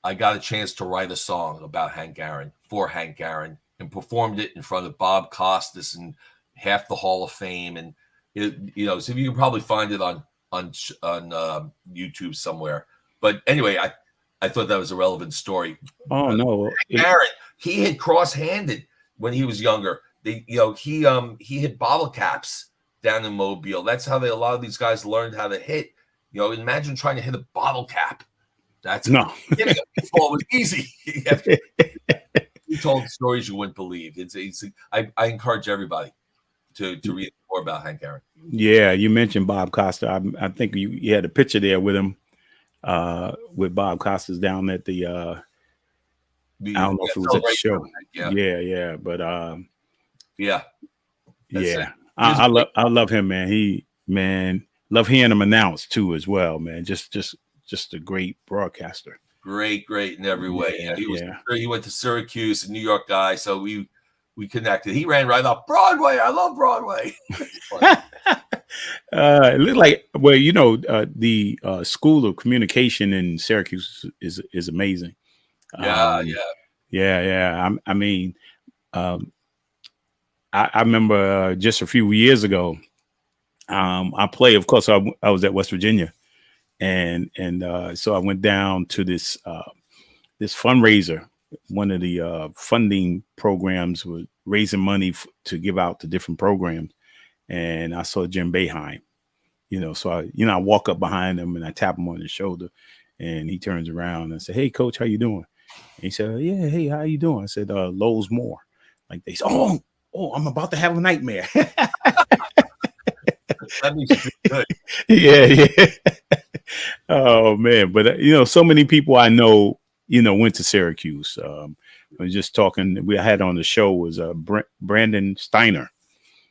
I got a chance to write a song about Hank Aaron, for Hank Aaron, and performed it in front of Bob Costas and half the Hall of Fame. And, so you can probably find it on YouTube somewhere. But anyway, I thought that was a relevant story. Oh, no. Aaron, he had cross-handed when he was younger. He hit bottle caps down in Mobile. That's how a lot of these guys learned how to hit. Imagine trying to hit a bottle cap. Hitting a baseball was easy. He told stories you wouldn't believe. I encourage everybody to read more about Hank Aaron. Yeah, you mentioned Bob Costa. I think you had a picture there with him, with Bob Costas down at the I don't know if it was at the show. Yeah. But I love him, man. Love hearing him announce too as well, man. Just a great broadcaster. Great in every way. He went to Syracuse, a New York guy, so we connected. He ran right up Broadway. I love Broadway. It looked like, the School of Communication in Syracuse is amazing. Yeah. I mean, I remember just a few years ago, I played. Of course, I was at West Virginia, and so I went down to this fundraiser one of the funding programs was raising money to give out to different programs. And I saw Jim Boeheim, so I walk up behind him and I tap him on the shoulder, and he turns around and said, "Hey, coach, how you doing?" And he said, "Yeah, hey, how you doing?" I said, "Lowe's more." Like they said, "Oh, I'm about to have a nightmare." That makes you feel good. Yeah. Oh man, but so many people I know, went to Syracuse. I was just talking. We had on the show was Brandon Steiner.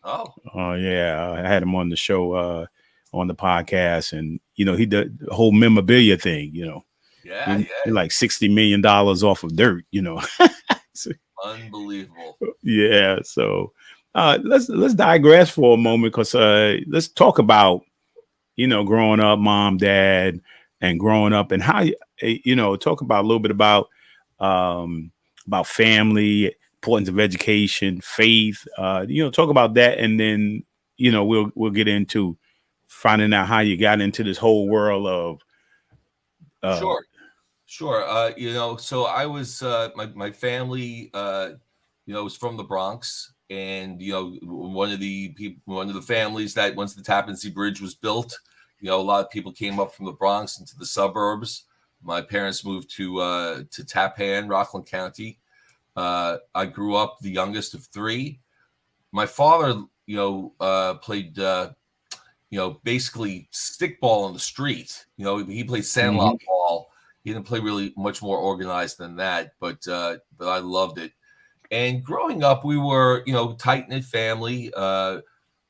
Oh, yeah, I had him on the show on the podcast, and he did the whole memorabilia thing. yeah. Like $60 million off of dirt. Unbelievable. Yeah, so let's digress for a moment, because let's talk about growing up, mom, dad, and growing up, and how talk about a little bit about family, importance of education, faith. Talk about that, and then we'll get into finding out how you got into this whole world of Sure. So I was my family was from the Bronx, and one of the families that once the Tappan Zee Bridge was built, a lot of people came up from the Bronx into the suburbs. My parents moved to Tappan, Rockland County. I grew up the youngest of three. My father, played basically stickball on the street. He played sandlot ball. He didn't play really much more organized than that, but I loved it. And growing up, we were, tight-knit family.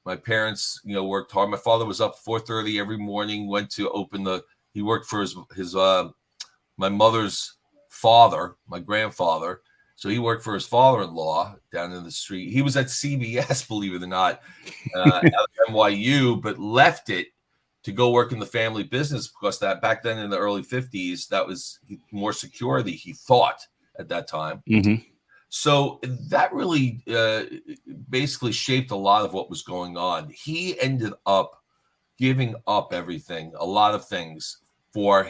My parents, worked hard. My father was up 4:30 every morning, went to he worked for his my mother's father, my grandfather. So he worked for his father-in-law down in the street. He was at CBS, believe it or not, at NYU, but left it to go work in the family business, because that back then in the early 50s, that was more security, he thought, at that time. Mm-hmm. So that really basically shaped a lot of what was going on. He ended up giving up everything, a lot of things, for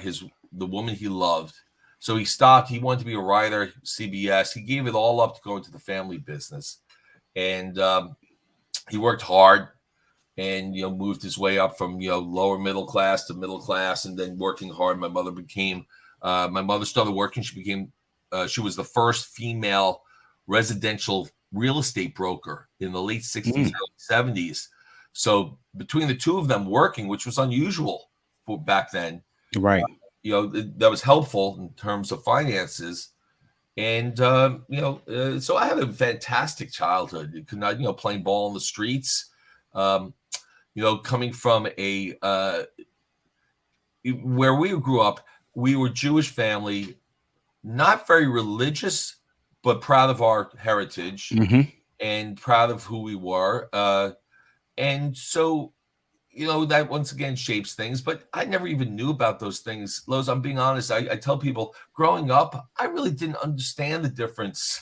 the woman he loved. So he stopped. He wanted to be a writer, CBS. He gave it all up to go into the family business. And he worked hard and, moved his way up from, lower middle class to middle class, and then working hard. My mother started working. She was the first female residential real estate broker in the late 60s, early 70s. So between the two of them working, which was unusual for back then, right? That was helpful in terms of finances. And so I had a fantastic childhood. Playing ball in the streets. Coming from where we grew up, we were Jewish family, not very religious, but proud of our heritage and proud of who we were. And so, that once again shapes things, but I never even knew about those things. Lowe's, I'm being honest. I tell people, growing up, I really didn't understand the difference.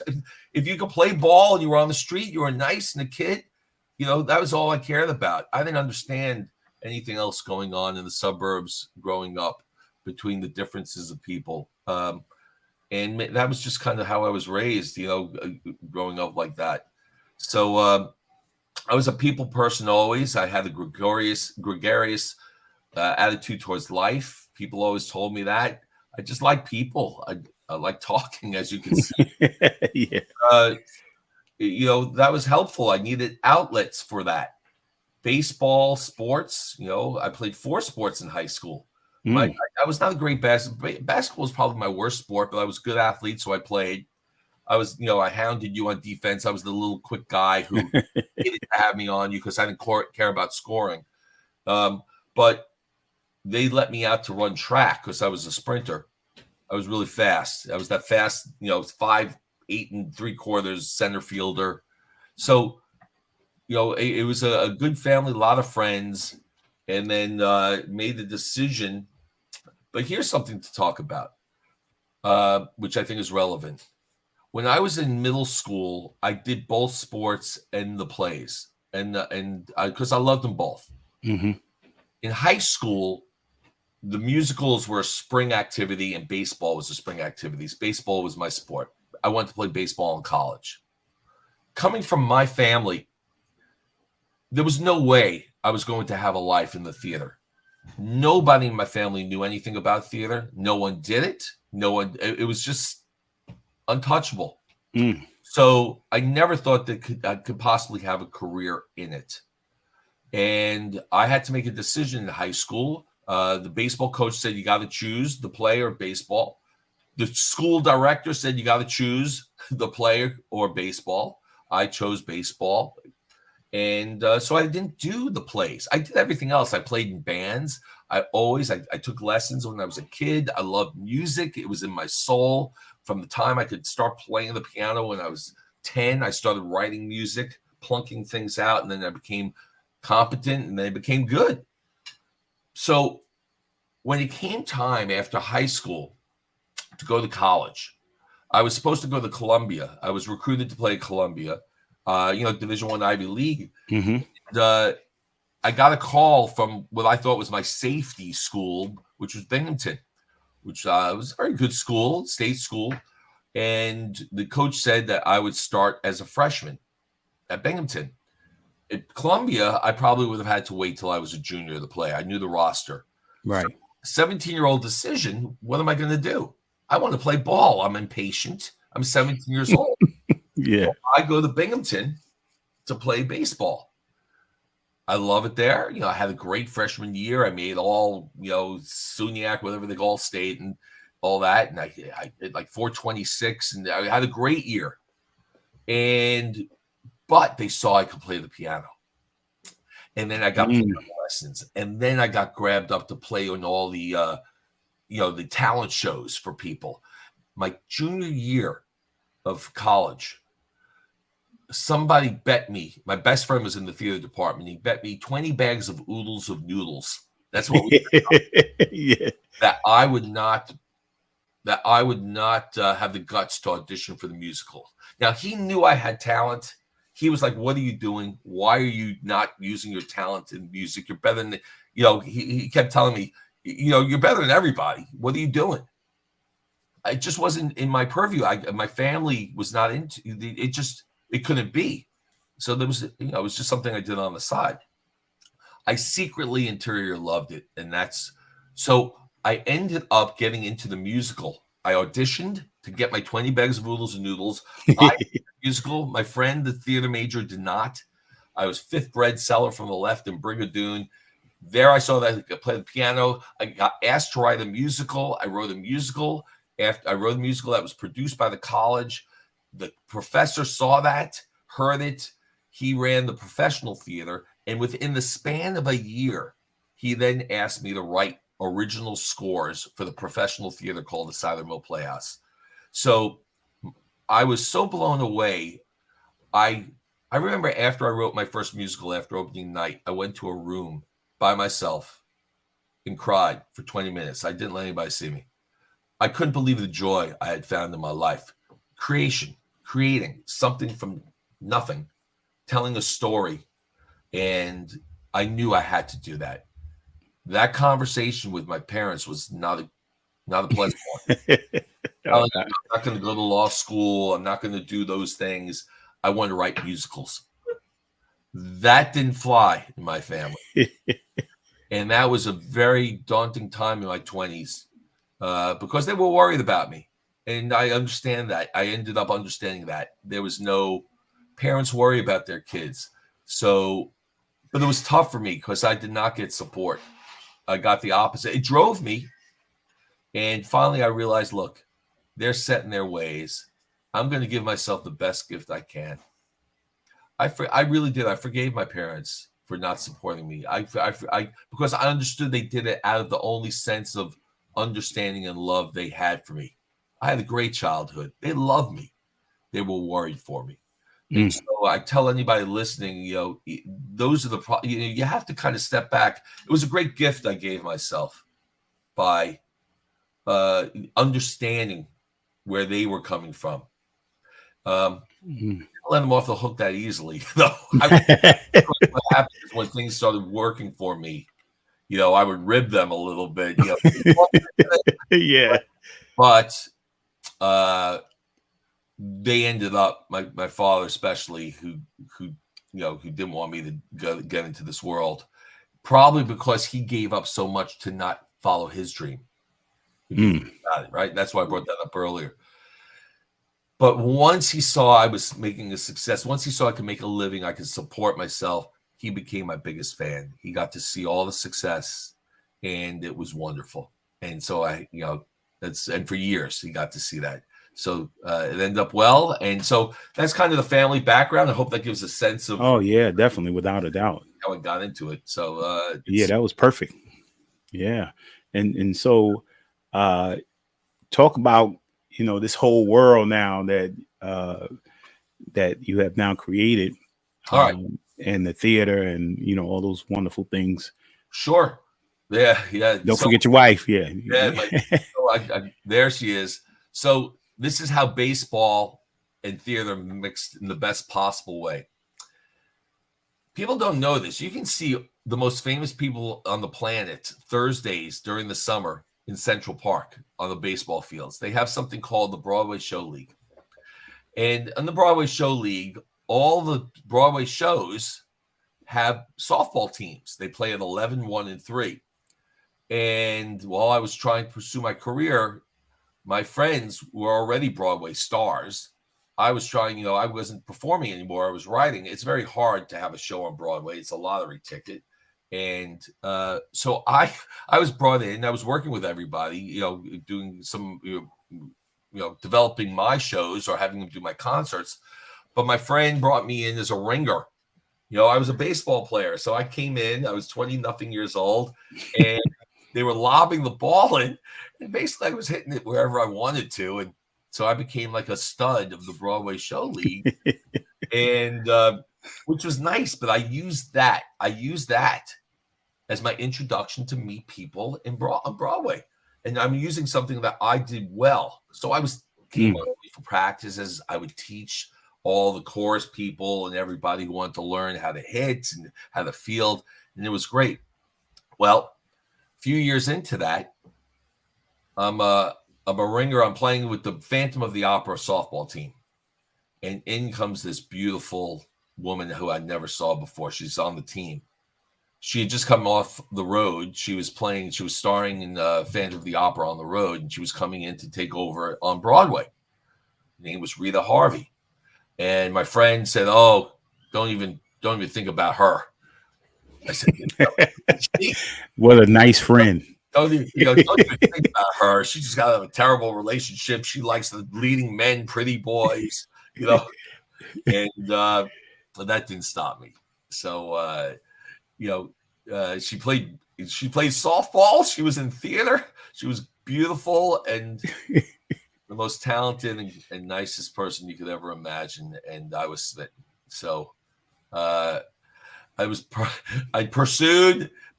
If you could play ball and you were on the street, you were nice and a kid, that was all I cared about. I didn't understand anything else going on in the suburbs growing up, between the differences of people. And that was just kind of how I was raised, growing up like that. So I was a people person always. I had a gregarious attitude towards life. People always told me that. I just like people. I like talking, as you can see. Yeah. That was helpful. I needed outlets for that. Baseball, sports. I played 4 sports in high school. I was not a great basketball was probably my worst sport, but I was a good athlete, so I played. I was, I hounded you on defense. I was the little quick guy who hated to have me on you because I didn't care about scoring. But they let me out to run track because I was a sprinter. I was really fast. I was that fast, 5'8" 3/4" center fielder. So, it was a good family, a lot of friends, and then made the decision. But here's something to talk about, which I think is relevant. When I was in middle school, I did both sports and the plays, and because I loved them both. Mm-hmm. In high school, the musicals were a spring activity, and baseball was a spring activity. Baseball was my sport. I wanted to play baseball in college. Coming from my family, there was no way I was going to have a life in the theater. Nobody in my family knew anything about theater. No one did it. It was just untouchable. So I never thought that I could possibly have a career in it. And I had to make a decision in high school. The baseball coach said, you got to choose the play or baseball. The school director said, you got to choose the play or baseball. I chose baseball. And so I didn't do the plays. I did everything else. I played in bands. I took lessons when I was a kid. I loved music. It was in my soul. From the time I could start playing the piano when I was 10, I started writing music, plunking things out, and then I became competent, and then I became good. So when it came time after high school to go to college, I was supposed to go to Columbia. I was recruited to play at Columbia, Division I Ivy League. And, I got a call from what I thought was my safety school, which was Binghamton, which was a very good school, state school. And the coach said that I would start as a freshman at Binghamton. At Columbia, I probably would have had to wait till I was a junior to play. I knew the roster. Right. 17-year-old decision. What am I going to do? I want to play ball. I'm impatient. I'm 17 years old. Yeah. So I go to Binghamton to play baseball. I love it there. I had a great freshman year. I made all, SUNYAC, whatever they call state and all that. And I did like 426 and I had a great year. But they saw I could play the piano. And then I got piano lessons. And then I got grabbed up to play on all the, the talent shows for people. My junior year of college, somebody bet me, my best friend was in the theater department. He bet me 20 bags of oodles of noodles. That's what we yeah. That I would not have the guts to audition for the musical. Now, he knew I had talent. He was like, what are you doing? Why are you not using your talent in music? You're better than, he kept telling me, you're better than everybody. What are you doing? It just wasn't in my purview. My family was not into it. It couldn't be. So there was, it was just something I did on the side. I secretly interior loved it. And so I ended up getting into the musical. I auditioned to get my 20 bags of oodles and noodles. Musical. My friend, the theater major, did not. I was fifth bread seller from the left in Brigadoon. There I saw that I could play the piano. I got asked to write a musical. I wrote a musical. After I wrote a musical that was produced by the college. The professor saw that, heard it. He ran the professional theater. And within the span of a year, he then asked me to write original scores for the professional theater called the Ogunquit Playhouse. So I was so blown away. I remember after I wrote my first musical, after opening night, I went to a room by myself and cried for 20 minutes. I didn't let anybody see me. I couldn't believe the joy I had found in my life. Creating something from nothing, telling a story. And I knew I had to do that. That conversation with my parents was not a pleasant one. I'm not going to go to law school. I'm not going to do those things. I want to write musicals. That didn't fly in my family. And that was a very daunting time in my 20s because they were worried about me. And I understand that. I ended up understanding that. There was no parents worry about their kids. So, but it was tough for me because I did not get support. I got the opposite. It drove me. And finally I realized, look, they're set in their ways. I'm going to give myself the best gift I can. I really did. I forgave my parents for not supporting me. Because I understood they did it out of the only sense of understanding and love they had for me. I had a great childhood. They loved me. They were worried for me. And so I tell anybody listening, those are you have to kind of step back. It was a great gift I gave myself by understanding where they were coming from. Let them off the hook that easily. Though what happened is when things started working for me, I would rib them a little bit. Yeah. But they ended up, my father especially, who didn't want me to get into this world, probably because he gave up so much to not follow his dream. Right? That's why I brought that up earlier. But once he saw I was making a success, once he saw I could make a living, I could support myself, he became my biggest fan. He got to see all the success, and it was wonderful. And so and for years he got to see that. So it ended up well. And so that's kind of the family background. I hope that gives a sense of. Oh yeah, definitely, without a doubt. How I got into it. So yeah, that was perfect. Yeah. And so talk about, this whole world now that you have now created. All right. And the theater and, all those wonderful things. Sure. Yeah. Don't forget your wife. Yeah. There she is. So this is how baseball and theater mixed in the best possible way. People don't know this. You can see the most famous people on the planet Thursdays during the summer in Central Park on the baseball fields. They have something called the Broadway Show League. And in the Broadway Show League, all the Broadway shows have softball teams. They play at 11, 1, and 3. And while I was trying to pursue my career, my friends were already Broadway stars. I was trying, I wasn't performing anymore. I was writing. It's very hard to have a show on Broadway. It's a lottery ticket. And so I was brought in. I was working with everybody, doing some, developing my shows or having them do my concerts. But my friend brought me in as a ringer. I was a baseball player. So I came in, I was 20-nothing years old, and they were lobbing the ball in. And basically I was hitting it wherever I wanted to. And so I became like a stud of the Broadway Show League. And which was nice, but I used that as my introduction to meet people on Broadway. And I'm using something that I did well. So I came on for practices. I would teach all the chorus people and everybody who wanted to learn how to hit and how to field. And it was great. Well, a few years into that, I'm a ringer. I'm playing with the Phantom of the Opera softball team. And in comes this beautiful woman who I never saw before. She's on the team. She had just come off the road. She was starring in Phantom of the Opera on the road, and she was coming in to take over on Broadway. Her name was Rita Harvey. And my friend said, "Oh, don't even think about her." I said, "What a nice friend." Don't even think about her. She just got a terrible relationship. She likes the leading men, pretty boys, And that didn't stop me. So, she played softball. She was in theater. She was beautiful and the most talented and nicest person you could ever imagine. And I was smitten. So, I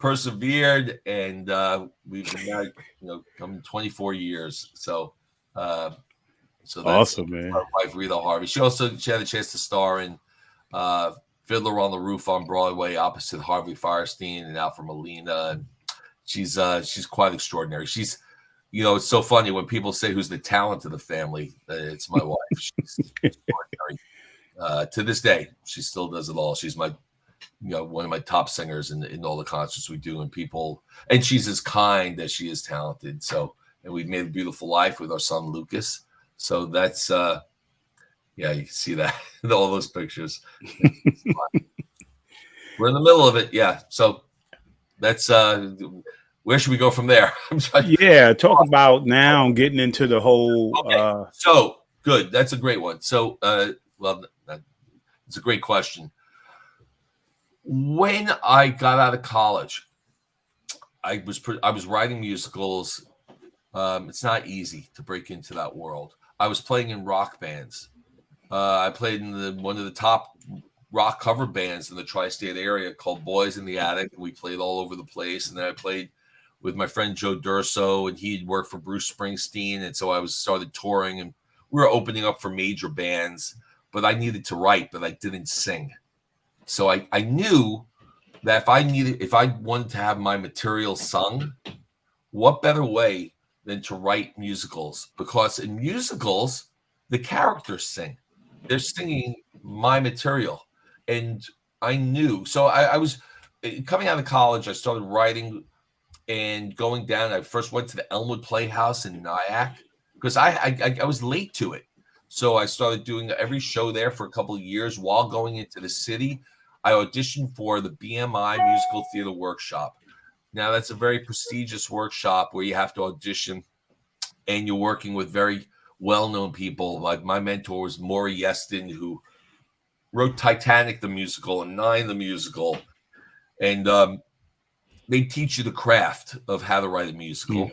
persevered, and we've been married, coming 24 years. So that's awesome, man. My wife, Rita Harvey. She had a chance to star in Fiddler on the Roof on Broadway, opposite Harvey Fierstein and Alfred Molina. And she's quite extraordinary. She's, it's so funny when people say who's the talent of the family. It's my wife. She's extraordinary. To this day, she still does it all. She's my, one of my top singers in all the concerts we do, and she's as kind as she is talented. So, and we've made a beautiful life with our son Lucas. So that's you can see that in all those pictures. We're in the middle of it. Yeah. So that's where should we go from there? Talk about now getting into the whole. Okay. So good. That's a great one. So it's a great question. When I got out of college, I was writing musicals. It's not easy to break into that world. I was playing in rock bands. I played in one of the top rock cover bands in the tri-state area called Boys in the Attic. We played all over the place. And then I played with my friend Joe Durso, and he'd worked for Bruce Springsteen. And so I started touring, and we were opening up for major bands. But I needed to write, but I didn't sing. So I knew that if I wanted to have my material sung, what better way than to write musicals? Because in musicals, the characters sing. They're singing my material. And I knew. So I was coming out of college. I started writing and going down. I first went to the Elmwood Playhouse in Nyack because I was late to it. So I started doing every show there for a couple of years. While going into the city, I auditioned for the BMI Musical Theater Workshop. Now, that's a very prestigious workshop where you have to audition, and you're working with very well-known people. Like my mentor was Maury Yeston, who wrote Titanic the musical and Nine the musical. And they teach you the craft of how to write a musical.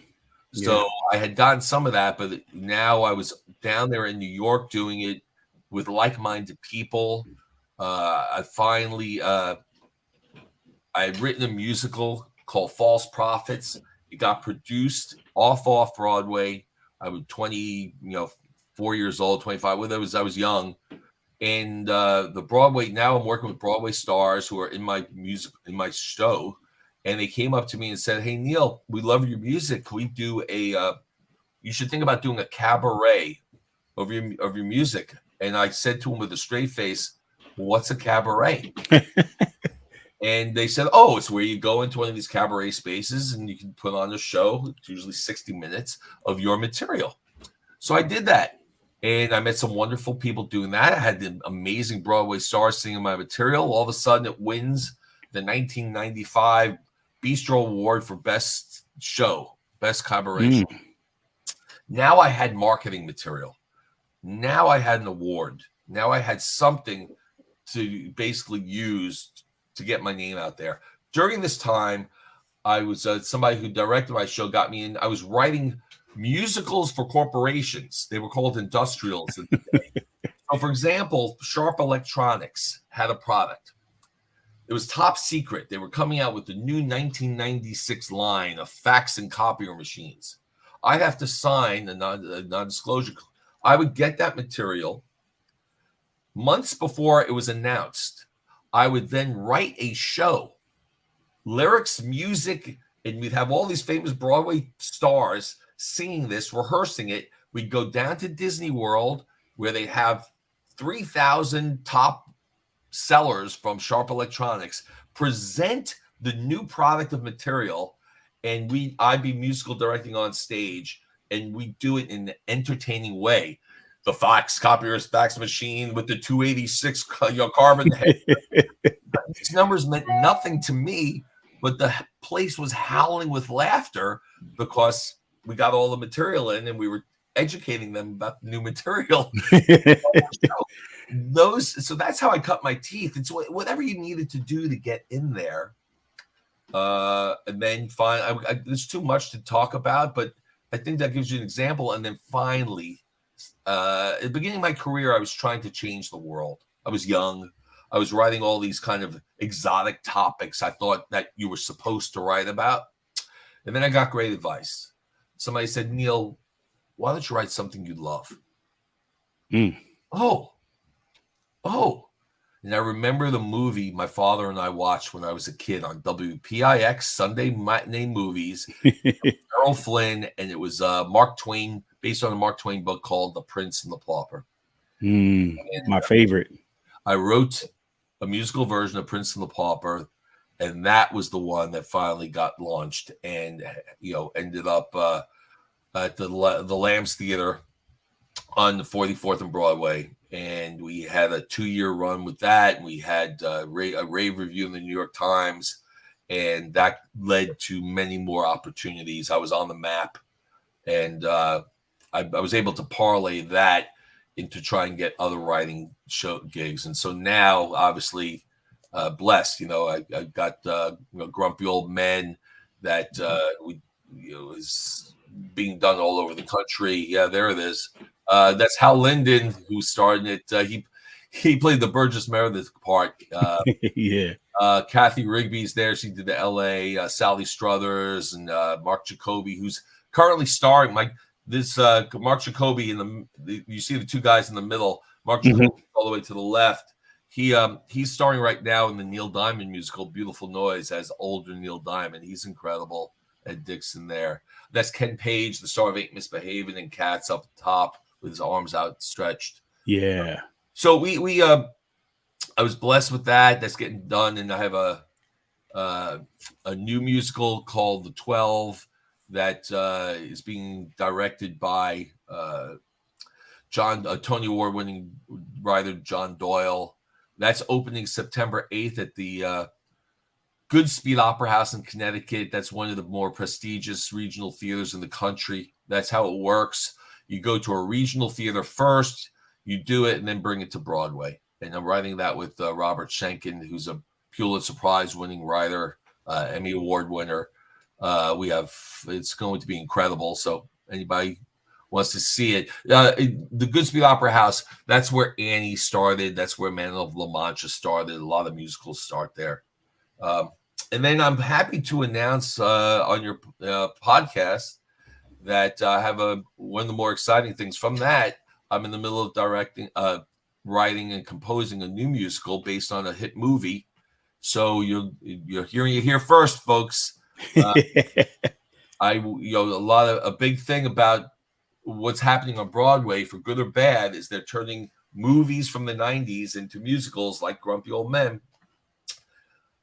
Yeah. So I had gotten some of that, but now I was down there in New York doing it with like-minded people. I finally, I had written a musical called False Prophets. It got produced Off-Broadway. I was 4 years old, 25. I was young. And the Broadway, now I'm working with Broadway stars who are in my show. And they came up to me and said, "Hey, Neil, we love your music. Can we do you should think about doing a cabaret of your music." And I said to him with a straight face, "What's a cabaret?" And they said, "Oh, it's where you go into one of these cabaret spaces and you can put on a show. It's usually 60 minutes of your material." So I did that. And I met some wonderful people doing that. I had the amazing Broadway stars singing my material. All of a sudden, it wins the 1995 Bistro Award for Best Show, Best Cabaret Show. Now I had marketing material. Now I had an award. Now I had something to basically use to get my name out there. During this time, I was somebody who directed my show, got me in. I was writing musicals for corporations. They were called industrials. So, for example, Sharp Electronics had a product. It was top secret. They were coming out with the new 1996 line of fax and copier machines. I'd have to sign a non-disclosure. I would get that material months before it was announced. I would then write a show, lyrics, music, and we'd have all these famous Broadway stars singing this, rehearsing it. We'd go down to Disney World where they have 3,000 top sellers from Sharp Electronics present the new product of material, and I'd be musical directing on stage, and we do it in an entertaining way. The fax machine with the 286 carbon head. These numbers meant nothing to me, but the place was howling with laughter because we got all the material in and we were educating them about the new material. So that's how I cut my teeth. It's whatever you needed to do to get in there. And then there's too much to talk about, but I think that gives you an example. And then finally, at the beginning of my career, I was trying to change the world. I was young. I was writing all these kind of exotic topics I thought that you were supposed to write about. And then I got great advice. Somebody said, "Neil, why don't you write something you love?" Oh. And I remember the movie my father and I watched when I was a kid on WPIX, Sunday matinee movies, Errol Flynn, and it was Mark Twain, based on a Mark Twain book called The Prince and the Pauper. My favorite. I wrote a musical version of Prince and the Pauper, and that was the one that finally got launched and ended up at the Lambs Theater on the 44th and Broadway. And we had a 2-year run with that. And we had a rave review in the New York Times. And that led to many more opportunities. I was on the map. And I was able to parlay that into trying to get other writing show gigs. And so now, obviously, blessed, I got Grumpy Old Men that is being done all over the country. Yeah, there it is. That's Hal Linden who starred in it. He played the Burgess Meredith part. Yeah. Kathy Rigby's there. She did the L.A. Sally Struthers and Mark Jacoby, who's currently starring. Mark Jacoby you see the two guys in the middle. Mark Jacoby all the way to the left. He's starring right now in the Neil Diamond musical Beautiful Noise as older Neil Diamond. He's incredible. Ed Dixon there. That's Ken Page, the star of Ain't Misbehaving and Cats up top. with his arms outstretched. Yeah. So I was blessed with that. That's getting done, and I have a new musical called The 12 that is being directed by Tony Award-winning writer John Doyle. That's opening September 8th at the Goodspeed Opera House in Connecticut. That's one of the more prestigious regional theaters in the country. That's how it works. You go to a regional theater first, you do it, and then bring it to Broadway. And I'm writing that with Robert Schenkkan, who's a Pulitzer Prize winning writer, Emmy Award winner. It's going to be incredible. So anybody wants to see it, the Goodspeed Opera House, that's where Annie started. That's where Man of La Mancha started. A lot of musicals start there. And then I'm happy to announce on your podcast that I have one of the more exciting things from that. I'm in the middle of writing and composing a new musical based on a hit movie. So you're hearing it here first, folks. A big thing about what's happening on Broadway, for good or bad, is they're turning movies from the 90s into musicals like Grumpy Old Men.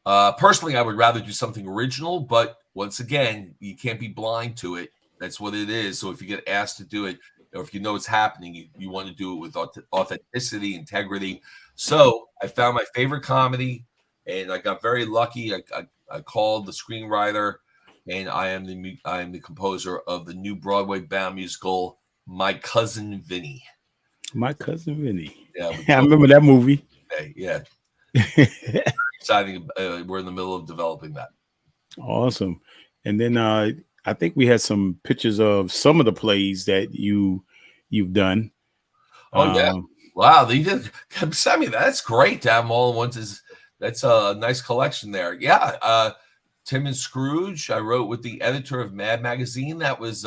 Personally, I would rather do something original, but once again, you can't be blind to it. That's what it is. So if you get asked to do it, or if you know it's happening, you want to do it with authenticity, integrity. So I found my favorite comedy, and I got very lucky. I called the screenwriter, and I am the composer of the new Broadway-bound musical, My Cousin Vinny. My Cousin Vinny. Yeah, I remember that movie. Yeah. Exciting. We're in the middle of developing that. Awesome. And then I think we had some pictures of some of the plays that you've done. Oh yeah. Wow, they did send me that. That's great to have them all in one. That's a nice collection there. Yeah. Tim and Scrooge, I wrote with the editor of Mad Magazine. That was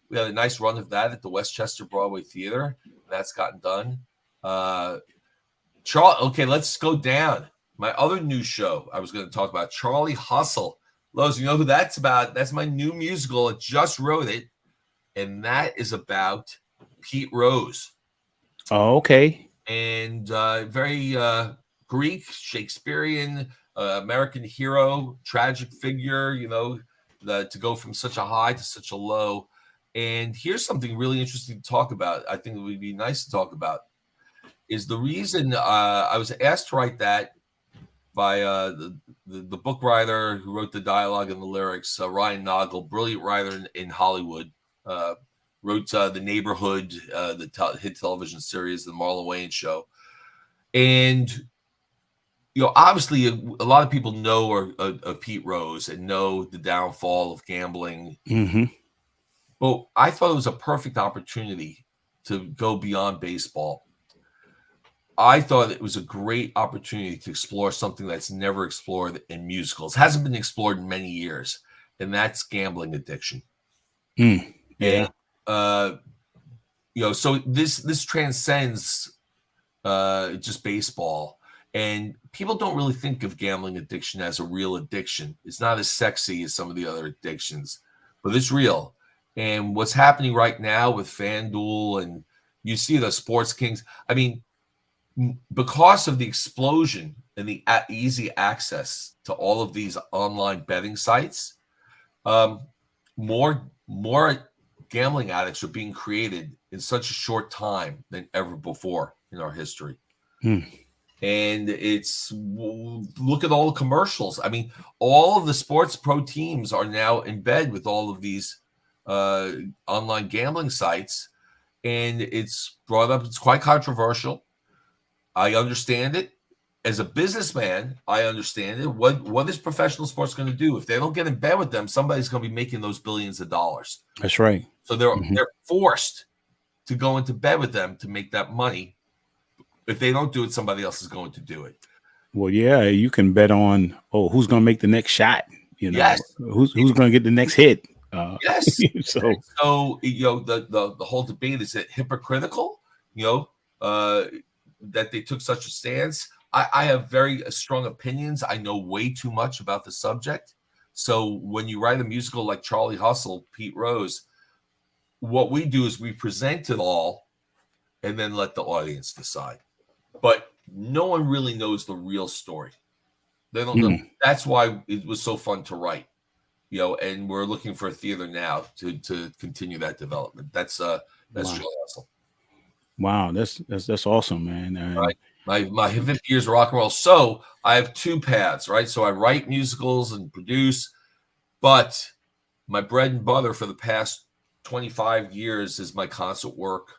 we had a nice run of that at the Westchester Broadway Theatre. That's gotten done. Okay, let's go down. My other new show I was going to talk about, Charlie Hustle. Lowe's, you know who that's about? That's my new musical. I just wrote it, and that is about Pete Rose. Oh, okay. And very Greek, Shakespearean, American hero, tragic figure, to go from such a high to such a low. And here's something really interesting to talk about. I think it would be nice to talk about, is the reason I was asked to write that by the book writer who wrote the dialogue and the lyrics, Ryan Noggle, brilliant writer in Hollywood, wrote The Neighborhood, the hit television series, The Marlon Wayans Show. And, obviously a lot of people know of Pete Rose and know the downfall of gambling. Mm-hmm. But I thought it was a perfect opportunity to go beyond baseball. I thought it was a great opportunity to explore something that's never explored in musicals. It hasn't been explored in many years, and that's gambling addiction. Yeah. And, so this transcends just baseball, and people don't really think of gambling addiction as a real addiction. It's not as sexy as some of the other addictions, but it's real. And what's happening right now with FanDuel, and you see the Sports Kings, I mean, because of the explosion and the easy access to all of these online betting sites, more gambling addicts are being created in such a short time than ever before in our history. And look at all the commercials. I mean, all of the sports pro teams are now in bed with all of these online gambling sites, and it's brought up. It's quite controversial. I understand it. As a businessman, I understand it. What is professional sports going to do? If they don't get in bed with them, somebody's going to be making those billions of dollars. That's right. So they're forced to go into bed with them to make that money. If they don't do it, somebody else is going to do it. Well, yeah, you can bet on who's going to make the next shot. Yes. Who's going to get the next hit. Yes. So the whole debate, is it hypocritical? That they took such a stance. I have very strong opinions. I know way too much about the subject. So when you write a musical like Charlie Hustle, Pete Rose, what we do is we present it all and then let the audience decide. But no one really knows the real story. They don't know. That's why it was so fun to write, and we're looking for a theater now to continue that development. That's really awesome. Wow, that's awesome, man. Right. My 50 years of rock and roll. So I have two paths, right? So I write musicals and produce, but my bread and butter for the past 25 years is my concert work.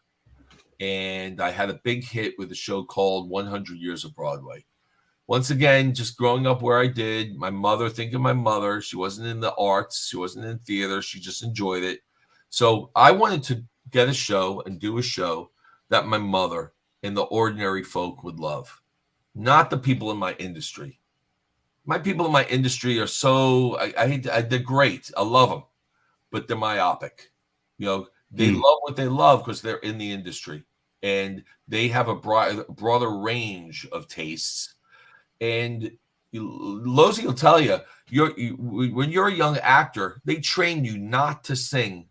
And I had a big hit with a show called 100 Years of Broadway. Once again, just growing up where I did, my mother, think of my mother. She wasn't in the arts. She wasn't in theater. She just enjoyed it. So I wanted to get a show and do a show that my mother and the ordinary folk would love, not the people in my industry. My people in my industry are so, they're great. I love them, but they're myopic. They love what they love because they're in the industry and they have a broader range of tastes. And Losey will tell you, when you're a young actor, they train you not to sing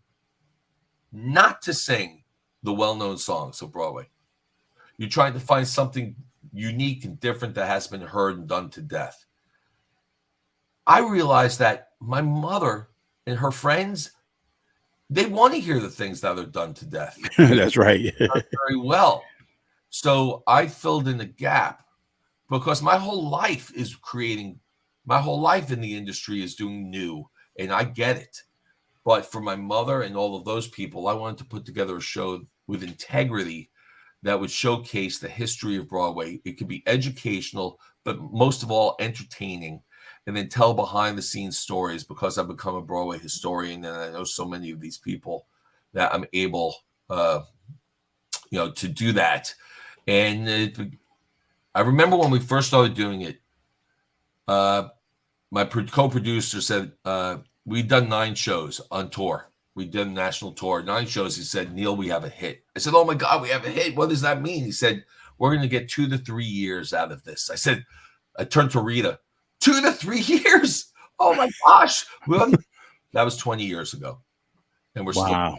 the well-known songs of Broadway. You're trying to find something unique and different that has been heard and done to death. I realized that my mother and her friends, they want to hear the things that are done to death. That's right. Very well. So I filled in the gap because my whole life is creating, my whole life in the industry is doing new, and I get it. But for my mother and all of those people, I wanted to put together a show with integrity that would showcase the history of Broadway. It could be educational, but most of all, entertaining, and then tell behind the scenes stories because I've become a Broadway historian and I know so many of these people that I'm able, to do that. And I remember when we first started doing it, my co-producer said, we'd done 9 shows on tour. We did a national tour, 9 shows. He said, Neil, we have a hit. I said, oh my God, we have a hit. What does that mean? He said, we're going to get 2 to 3 years out of this. I turned to Rita, 2 to 3 years. Oh my gosh. That was 20 years ago. And we're still.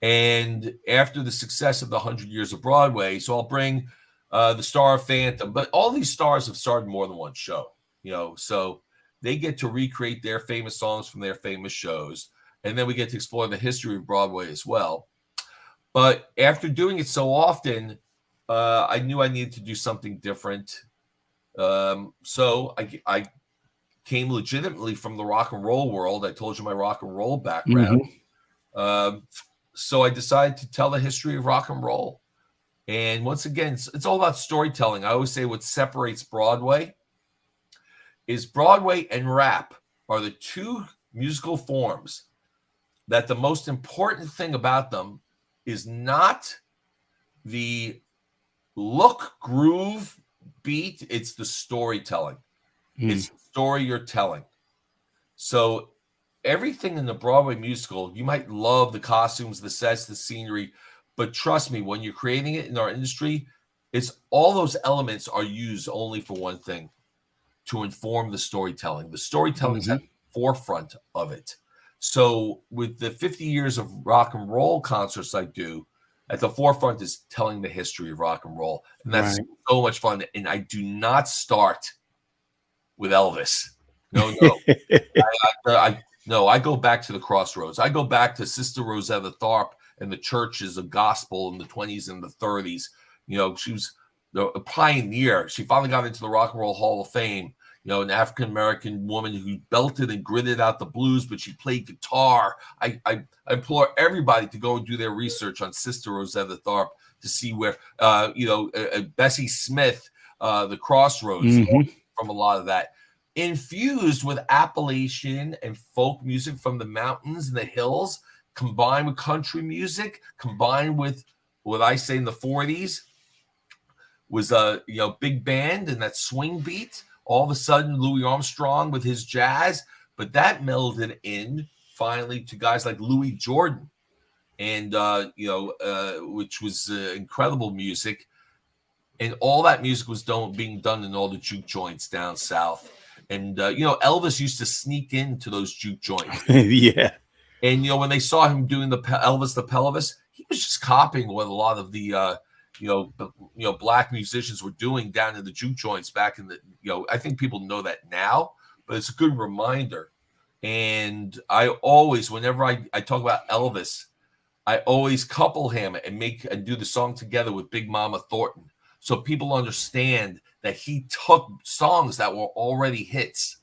And after the success of the 100 Years of Broadway, so I'll bring the star of Phantom, but all these stars have starred in more than one show, so they get to recreate their famous songs from their famous shows. And then we get to explore the history of Broadway as well. But after doing it so often, I knew I needed to do something different. So I came legitimately from the rock and roll world. I told you my rock and roll background. So I decided to tell the history of rock and roll. And once again, it's all about storytelling. I always say what separates Broadway is Broadway and rap are the 2 musical forms that the most important thing about them is not the look, groove, beat. It's the storytelling. It's the story you're telling. So everything in the Broadway musical, you might love the costumes, the sets, the scenery, but trust me, when you're creating it in our industry, it's all those elements are used only for one thing, to inform the storytelling. The storytelling is at the forefront of it. So with the 50 years of rock and roll concerts I do, at the forefront is telling the history of rock and roll. And that's so much fun. And I do not start with Elvis. No. I go back to the crossroads. I go back to Sister Rosetta Tharpe and the churches of gospel in the 20s and the 30s. She was a pioneer. She finally got into the Rock and Roll Hall of Fame. An African-American woman who belted and gritted out the blues, but she played guitar. I implore everybody to go and do their research on Sister Rosetta Tharpe to see where, Bessie Smith, the crossroads from a lot of that. Infused with Appalachian and folk music from the mountains and the hills, combined with country music, combined with what I say in the 40s was a big band and that swing beat. All of a sudden, Louis Armstrong with his jazz, but that melded in finally to guys like Louis Jordan, and which was incredible music, and all that music was being done in all the juke joints down south, and Elvis used to sneak into those juke joints, And when they saw him doing the Elvis the Pelvis, he was just copying what a lot of the black musicians were doing down in the juke joints back in the, I think people know that now, but it's a good reminder. And I always, whenever I talk about Elvis, I always couple him and do the song together with Big Mama Thornton, so people understand that he took songs that were already hits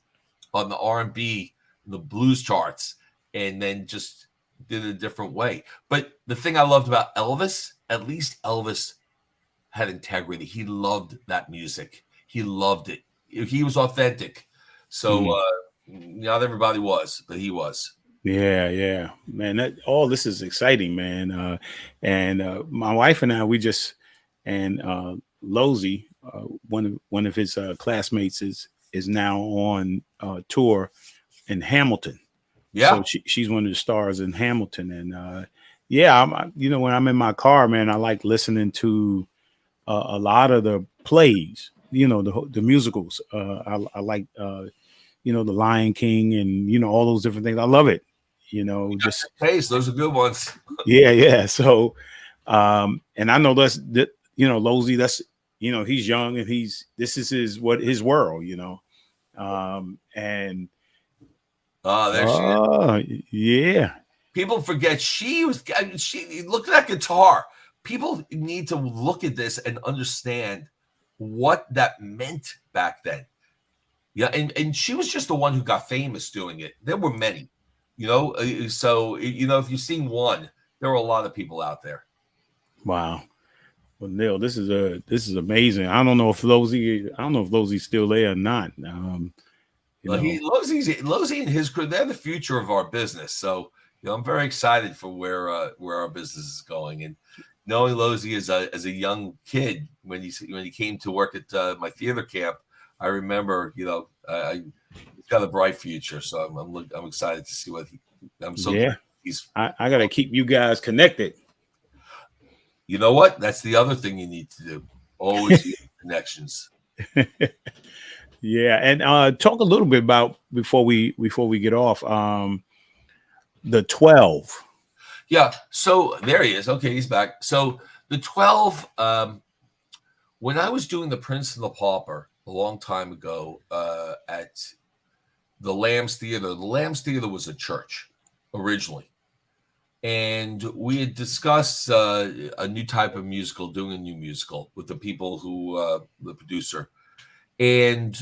on the R&B, the blues charts, and then just did it a different way. But the thing I loved about Elvis, at least Elvis had integrity. He loved that music. He loved it. He was authentic. So not everybody was, but he was. Yeah, man. All this is exciting, man. And my wife and I, Losey, one of his classmates is now on tour in Hamilton. Yeah, so she's one of the stars in Hamilton, and when I'm in my car, man, I like listening to a lot of the plays, the musicals. I like the Lion King and all those different things. I love it. Just taste. Those are good ones. Yeah. So, and I know Losey, that's he's young and this is his world, and there she is. Yeah. People forget she look at that guitar. People need to look at this and understand what that meant back then. Yeah, and she was just the one who got famous doing it. There were many, so if you've seen one, there are a lot of people out there. Wow. Well, Neil, this is amazing. I don't know if Losey's still there or not. Losey and his crew, they're the future of our business. So I'm very excited for where our business is going. And knowing Losey as a young kid when he came to work at my theater camp, I remember he's got a bright future. So I'm excited to see what I got to keep you guys connected. You know what? That's the other thing you need to do. Always use connections. Yeah, and talk a little bit about before we get off the 12. Yeah, so there he is. Okay, he's back. So the 12. When I was doing The Prince and the Pauper a long time ago at the Lambs Theater, the Lambs Theater was a church originally. And we had discussed a new type of musical, doing a new musical with the people the producer. And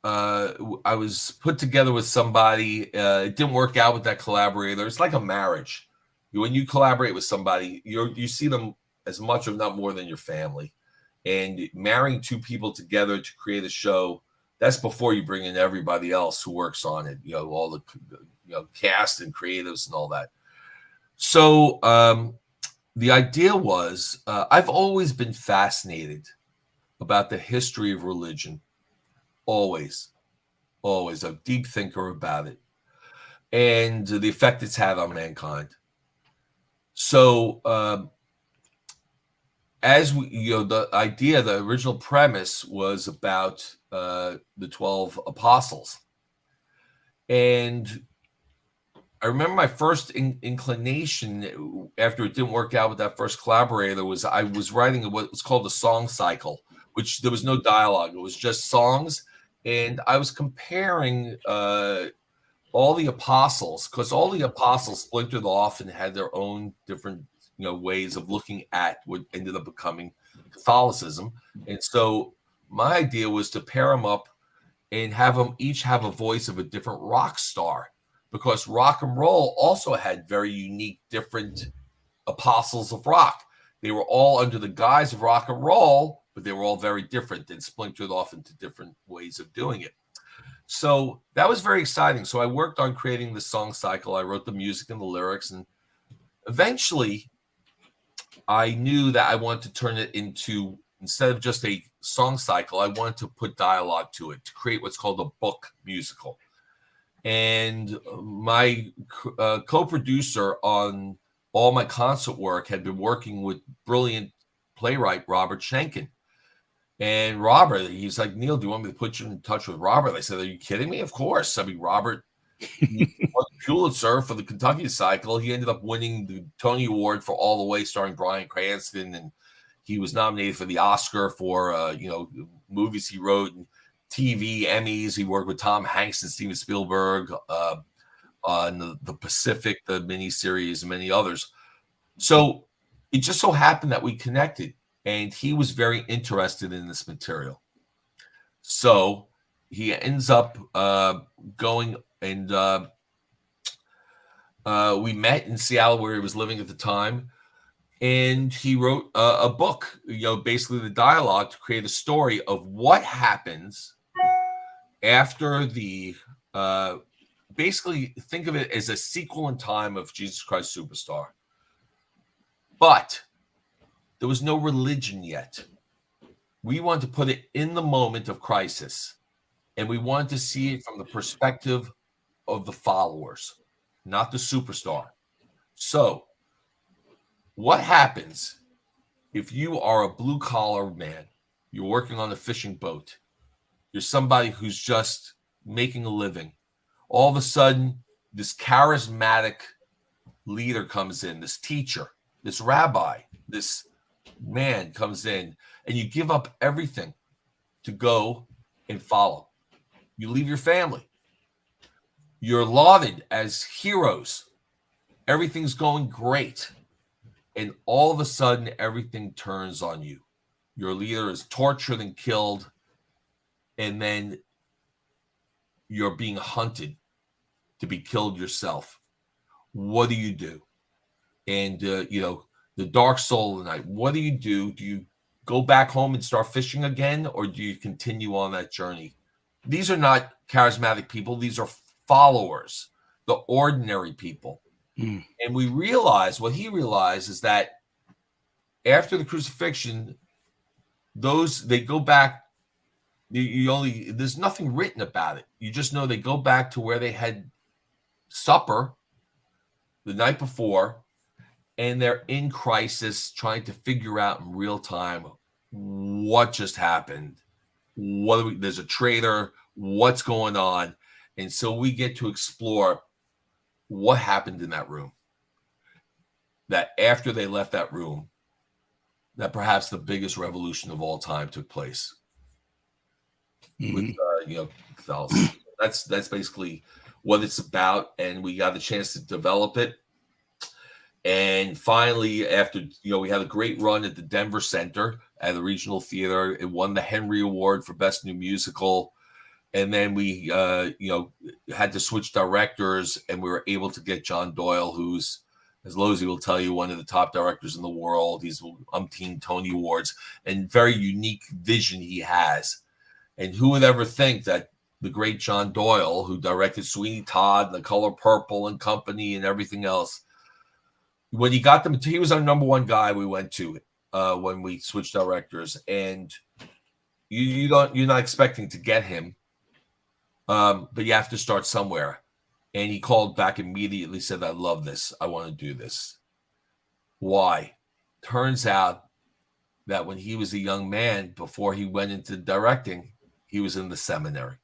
I was put together with somebody. It didn't work out with that collaborator. It's like a marriage. When you collaborate with somebody, you see them as much, if not more, than your family. And marrying two people together to create a show, that's before you bring in everybody else who works on it. All the cast and creatives and all that. So the idea was, I've always been fascinated about the history of religion. Always a deep thinker about it and the effect it's had on mankind. So the original premise was about the 12 apostles. And I remember my first inclination after it didn't work out with that first collaborator was I was writing what was called a song cycle, which there was no dialogue. It was just songs. And I was comparing all the apostles, because all the apostles splintered off and had their own different ways of looking at what ended up becoming Catholicism. And so my idea was to pair them up and have them each have a voice of a different rock star, because rock and roll also had very unique, different apostles of rock. They were all under the guise of rock and roll, but they were all very different and splintered off into different ways of doing it. So that was very exciting. So I worked on creating the song cycle. I wrote the music and the lyrics, and eventually I knew that I wanted to turn it into, instead of just a song cycle, I wanted to put dialogue to it, to create what's called a book musical. And my co-producer on all my concert work had been working with brilliant playwright Robert Schenkkan. And Robert, he's like, Neil, do you want me to put you in touch with Robert? I said, are you kidding me? Of course. I mean, Robert won the Pulitzer for the Kentucky cycle. He ended up winning the Tony Award for All the Way, starring Bryan Cranston. And He was nominated for the Oscar for movies he wrote, and TV Emmys. He worked with Tom Hanks and Steven Spielberg on the Pacific, the miniseries, and many others. So it just so happened that we connected, and he was very interested in this material. So he ends up going, and we met in Seattle where he was living at the time. And he wrote a book, basically the dialogue to create a story of what happens after the, basically think of it as a sequel in time of Jesus Christ Superstar. But there was no religion yet. We wanted to put it in the moment of crisis. And we wanted to see it from the perspective of the followers, not the superstar. So, what happens if you are a blue-collar man, you're working on a fishing boat, you're somebody who's just making a living, all of a sudden, this charismatic leader comes in, this teacher, this rabbi, this man comes in, and you give up everything to go and follow. You leave your family. You're lauded as heroes. Everything's going great. And all of a sudden, everything turns on you. Your leader is tortured and killed. And then you're being hunted to be killed yourself. What do? And, the dark soul of the night. What do? Do you go back home and start fishing again? Or do you continue on that journey? These are not charismatic people. These are followers, the ordinary people. And we realize, what he realized is that after the crucifixion, they go back. There's nothing written about it. You just know they go back to where they had supper the night before, and they're in crisis, trying to figure out in real time what just happened. There's a traitor. What's going on? And so we get to explore what happened in that room. That after they left that room, that perhaps the biggest revolution of all time took place. With Catholicism. That's basically what it's about, and we got a chance to develop it. And finally, after we had a great run at the Denver Center at the Regional Theater, it won the Henry Award for Best New Musical. And then we, had to switch directors, and we were able to get John Doyle, who's, as Losey will tell you, one of the top directors in the world. He's umpteen Tony Awards, and very unique vision he has. And who would ever think that the great John Doyle, who directed Sweeney Todd, The Color Purple and Company and everything else, when he got them, he was our number one guy we went to when we switched directors. And you're not expecting to get him. But you have to start somewhere. And he called back immediately, said, I love this. I want to do this. Why? Turns out that when he was a young man, before he went into directing, he was in the seminary.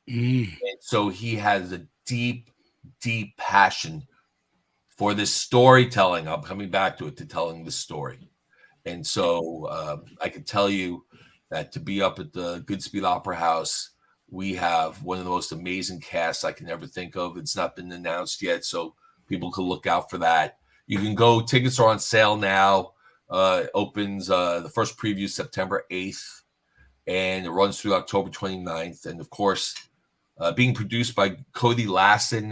And so he has a deep, deep passion for this storytelling. I'm coming back to it, to telling the story. And so I can tell you that to be up at the Goodspeed Opera House, we have one of the most amazing casts I can ever think of. It's not been announced yet, so people can look out for that. You can go. Tickets are on sale now. Opens the first preview September 8th, and it runs through October 29th. And, of course, being produced by Cody Lassen,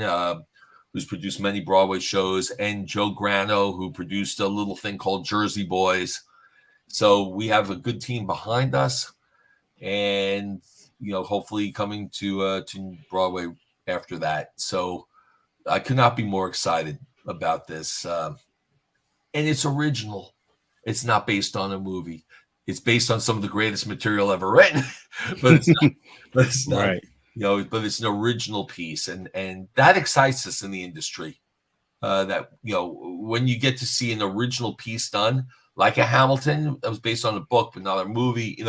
who's produced many Broadway shows, and Joe Grano, who produced a little thing called Jersey Boys. So we have a good team behind us, and hopefully coming to Broadway after that. So I could not be more excited about this. And it's original. It's not based on a movie. It's based on some of the greatest material ever written, but it's not, right. But it's an original piece, and that excites us in the industry. That when you get to see an original piece done, like a Hamilton that was based on a book but not a movie,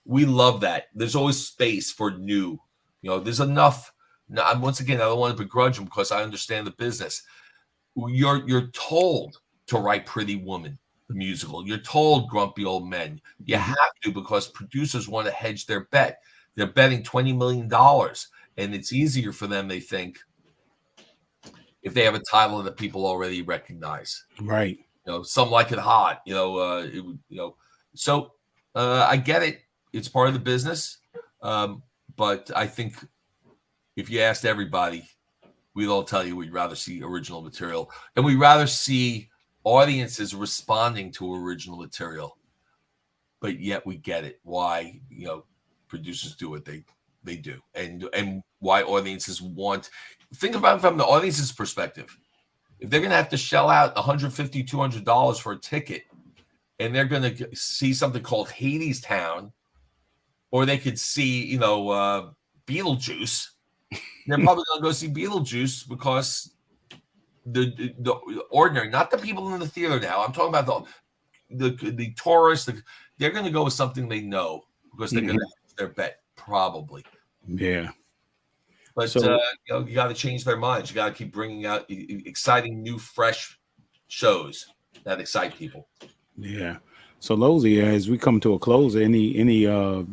we love that. There's always space for new. There's enough. Now, once again, I don't want to begrudge them because I understand the business. You're told to write Pretty Woman. the musical. You're told grumpy old men. You have to, because producers want to hedge their bet. They're betting $20 million, and it's easier for them, they think, if they have a title that people already recognize. Right. Some like it hot. So I get it. It's part of the business. But I think if you asked everybody, we'd all tell you we'd rather see original material, and we'd rather see audiences responding to original material. But yet we get it why producers do what they do, and why audiences want. Think about it from the audience's perspective. If they're going to have to shell out $150, $200 for a ticket, and they're going to see something called Hadestown, or they could see Beetlejuice, they're probably going to go see Beetlejuice because the ordinary, not the people in the theater now. I'm talking about the tourists. They're going to go with something they know because they're going to hedge their bet, probably. Yeah. But you got to change their minds. You got to keep bringing out exciting, new, fresh shows that excite people. Yeah. So, Losey, as we come to a close, any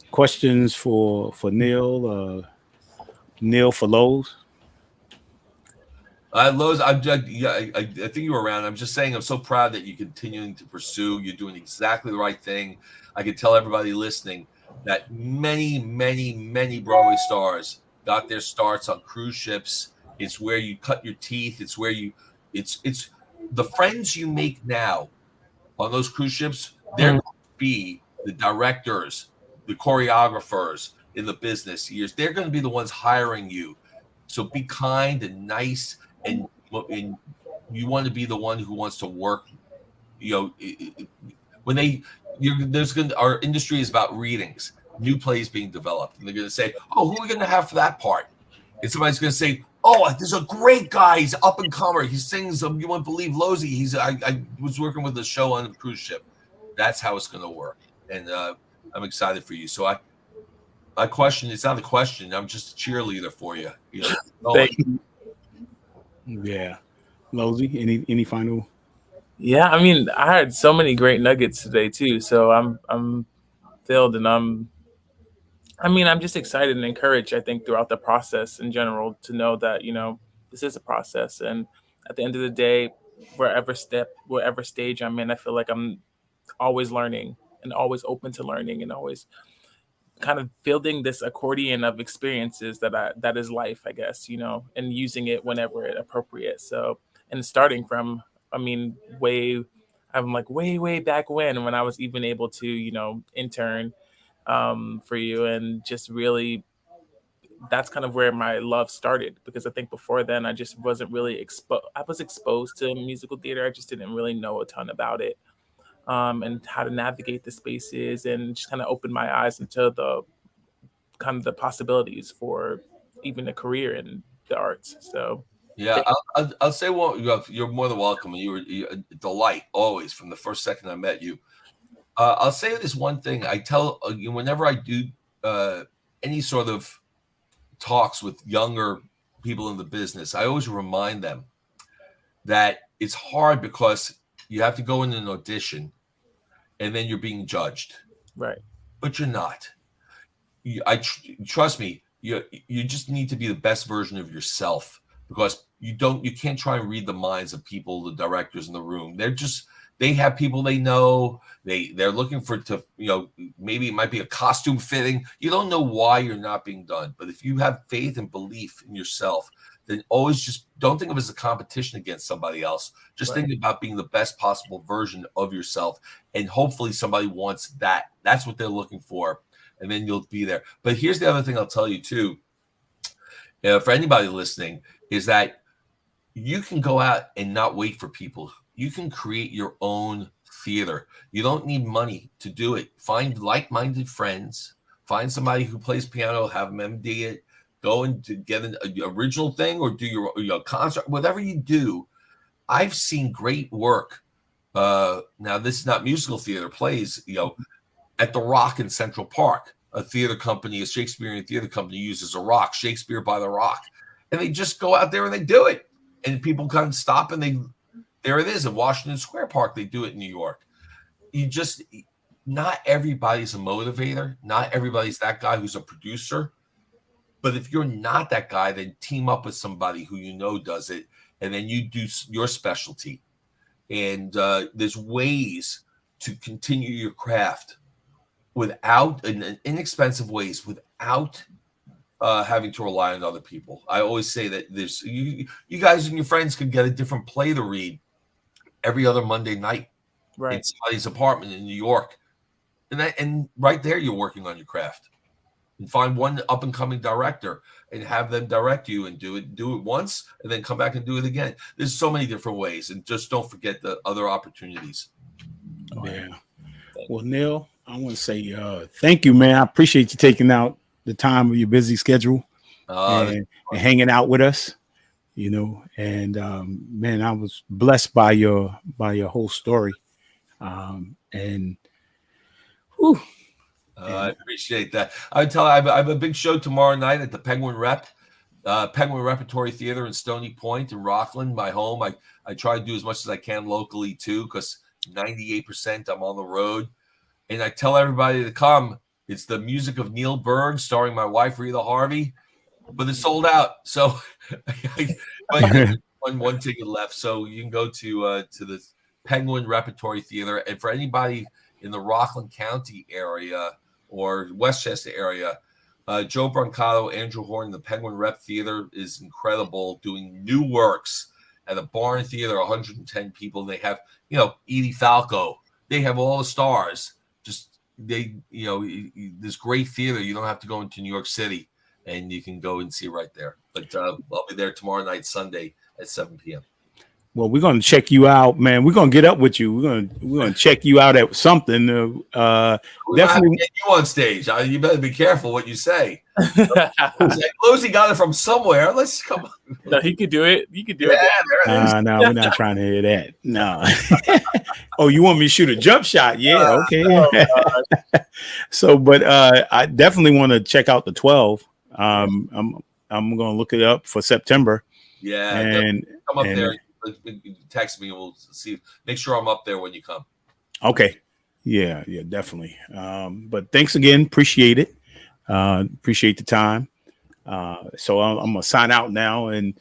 questions for Neil? Neil for Lowe's? Lowe's, I think you were around. I'm just saying, I'm so proud that you're continuing to pursue. You're doing exactly the right thing. I can tell everybody listening that many, many, many Broadway stars got their starts on cruise ships. It's where you cut your teeth. It's where it's the friends you make now on those cruise ships. They're going to be the directors, the choreographers in the business years. They're going to be the ones hiring you. So be kind and nice, and you want to be the one who wants to work. Our industry is about readings, new plays being developed, and they're going to say, "Oh, who are we going to have for that part?" And somebody's going to say, "Oh, there's a great guy. He's up and comer. He sings. You won't believe Losey. I was working with a show on a cruise ship." That's how it's going to work, and I'm excited for you. So my question, it's not a question. I'm just a cheerleader for you. Thank you. Yeah. Losey, any final? Yeah, I mean, I had so many great nuggets today too. So I'm filled, and I'm just excited and encouraged, I think, throughout the process in general, to know that, this is a process. And at the end of the day, wherever stage I'm in, I feel like I'm always learning and always open to learning, and always kind of building this accordion of experiences that is life, I guess, and using it whenever it's appropriate. So, and starting from, way back when I was even able to, intern for you, and just really, that's kind of where my love started, because I think before then I just wasn't really exposed. I was exposed to musical theater. I just didn't really know a ton about it. And how to navigate the spaces, and just kind of open my eyes into the kind of the possibilities for even a career in the arts. So yeah, I'll say, well, you're more than welcome. You're a delight always from the first second I met you. I'll say this one thing. I tell you, whenever I do any sort of talks with younger people in the business, I always remind them that it's hard because you have to go in an audition, and then you're being judged. Right. But you're not. Trust me, you just need to be the best version of yourself, because you can't try and read the minds of people, the directors in the room. They have people they know. They're looking maybe it might be a costume fitting. You don't know why you're not being done. But if you have faith and belief in yourself, then always just don't think of it as a competition against somebody else. Just think about being the best possible version of yourself. And hopefully somebody wants that. That's what they're looking for. And then you'll be there. But here's the other thing I'll tell you too, for anybody listening, is that you can go out and not wait for people. You can create your own theater. You don't need money to do it. Find like-minded friends. Find somebody who plays piano, have them MD it. Go and get an original thing, or do your concert, whatever you do. I've seen great work. Now, this is not musical theater, plays, at the Rock in Central Park. A theater company, a Shakespearean theater company, uses a rock, Shakespeare by the Rock. And they just go out there and they do it. And people kind of stop, and there it is in Washington Square Park. They do it in New York. Not everybody's a motivator. Not everybody's that guy who's a producer. But if you're not that guy, then team up with somebody who you know does it, and then you do your specialty. And there's ways to continue your craft in inexpensive ways, without having to rely on other people. I always say that you guys and your friends could get a different play to read every other Monday night in somebody's apartment in New York. And right there, you're working on your craft. And find one up-and-coming director and have them direct you and do it once and then come back and do it again. There's so many different ways, and just don't forget the other opportunities. Yeah. Well, Neil, I want to say thank you, man. I appreciate you taking out the time of your busy schedule and hanging out with us, and man, I was blessed by your whole story. I appreciate that. I have a big show tomorrow night at the Penguin Repertory Theater in Stony Point in Rockland, my home. I try to do as much as I can locally too, because 98% I'm on the road. And I tell everybody to come. It's the music of Neil Berg, starring my wife Rita Harvey, but it's sold out. So one ticket left. So you can go to the Penguin Repertory Theater. And for anybody in the Rockland County area or Westchester area, Joe Brancato, Andrew Horn, the Penguin Rep Theater is incredible, doing new works at a barn theater, 110 people. They have, Edie Falco. They have all the stars. This great theater. You don't have to go into New York City, and you can go and see right there. But I'll be there tomorrow night, Sunday at 7 p.m. Well, we're going to check you out, man. We're going to get up with you. We're going to check you out at something. Definitely get you on stage. You better be careful what you say. Lucy got it from somewhere. Let's come on. No, he could do it. You could do it. No, we're not trying to hear that. No. Oh, you want me to shoot a jump shot? Yeah, okay. So, but I definitely want to check out the 12. I'm going to look it up for September. Yeah, and come up there. Text me and we'll see. Make sure I'm up there when you come. Okay. Yeah, definitely. But thanks again. Appreciate it. Appreciate the time. So I'm going to sign out now. And,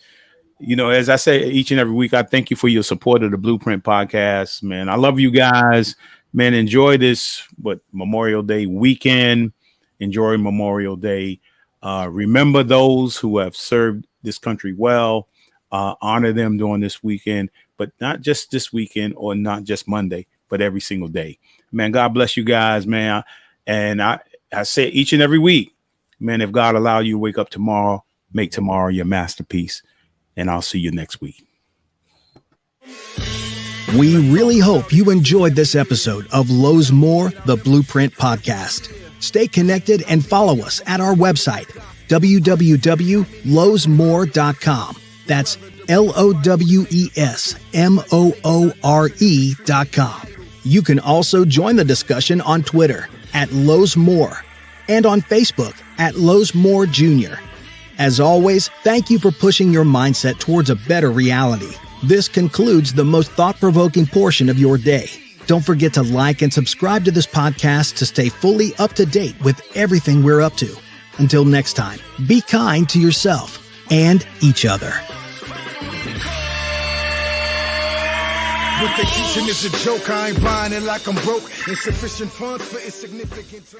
as I say each and every week, I thank you for your support of the Blueprint Podcast, man. I love you guys, man. Enjoy this, Memorial Day weekend. Enjoy Memorial Day. Remember those who have served this country well. Honor them during this weekend, but not just this weekend or not just Monday, but every single day. Man, God bless you guys, man. And I say each and every week, man, if God allow you to wake up tomorrow, make tomorrow your masterpiece. And I'll see you next week. We really hope you enjoyed this episode of Lowe's More, the Blueprint Podcast. Stay connected and follow us at our website, www.lowesmore.com. That's LOWESMOORE.com. You can also join the discussion on Twitter at Lowe's More and on Facebook at Lowe's More Jr. As always, thank you for pushing your mindset towards a better reality. This concludes the most thought-provoking portion of your day. Don't forget to like and subscribe to this podcast to stay fully up to date with everything we're up to. Until next time, be kind to yourself and each other. What they teaching is a joke. I ain't buying it like I'm broke. Insufficient funds for insignificant.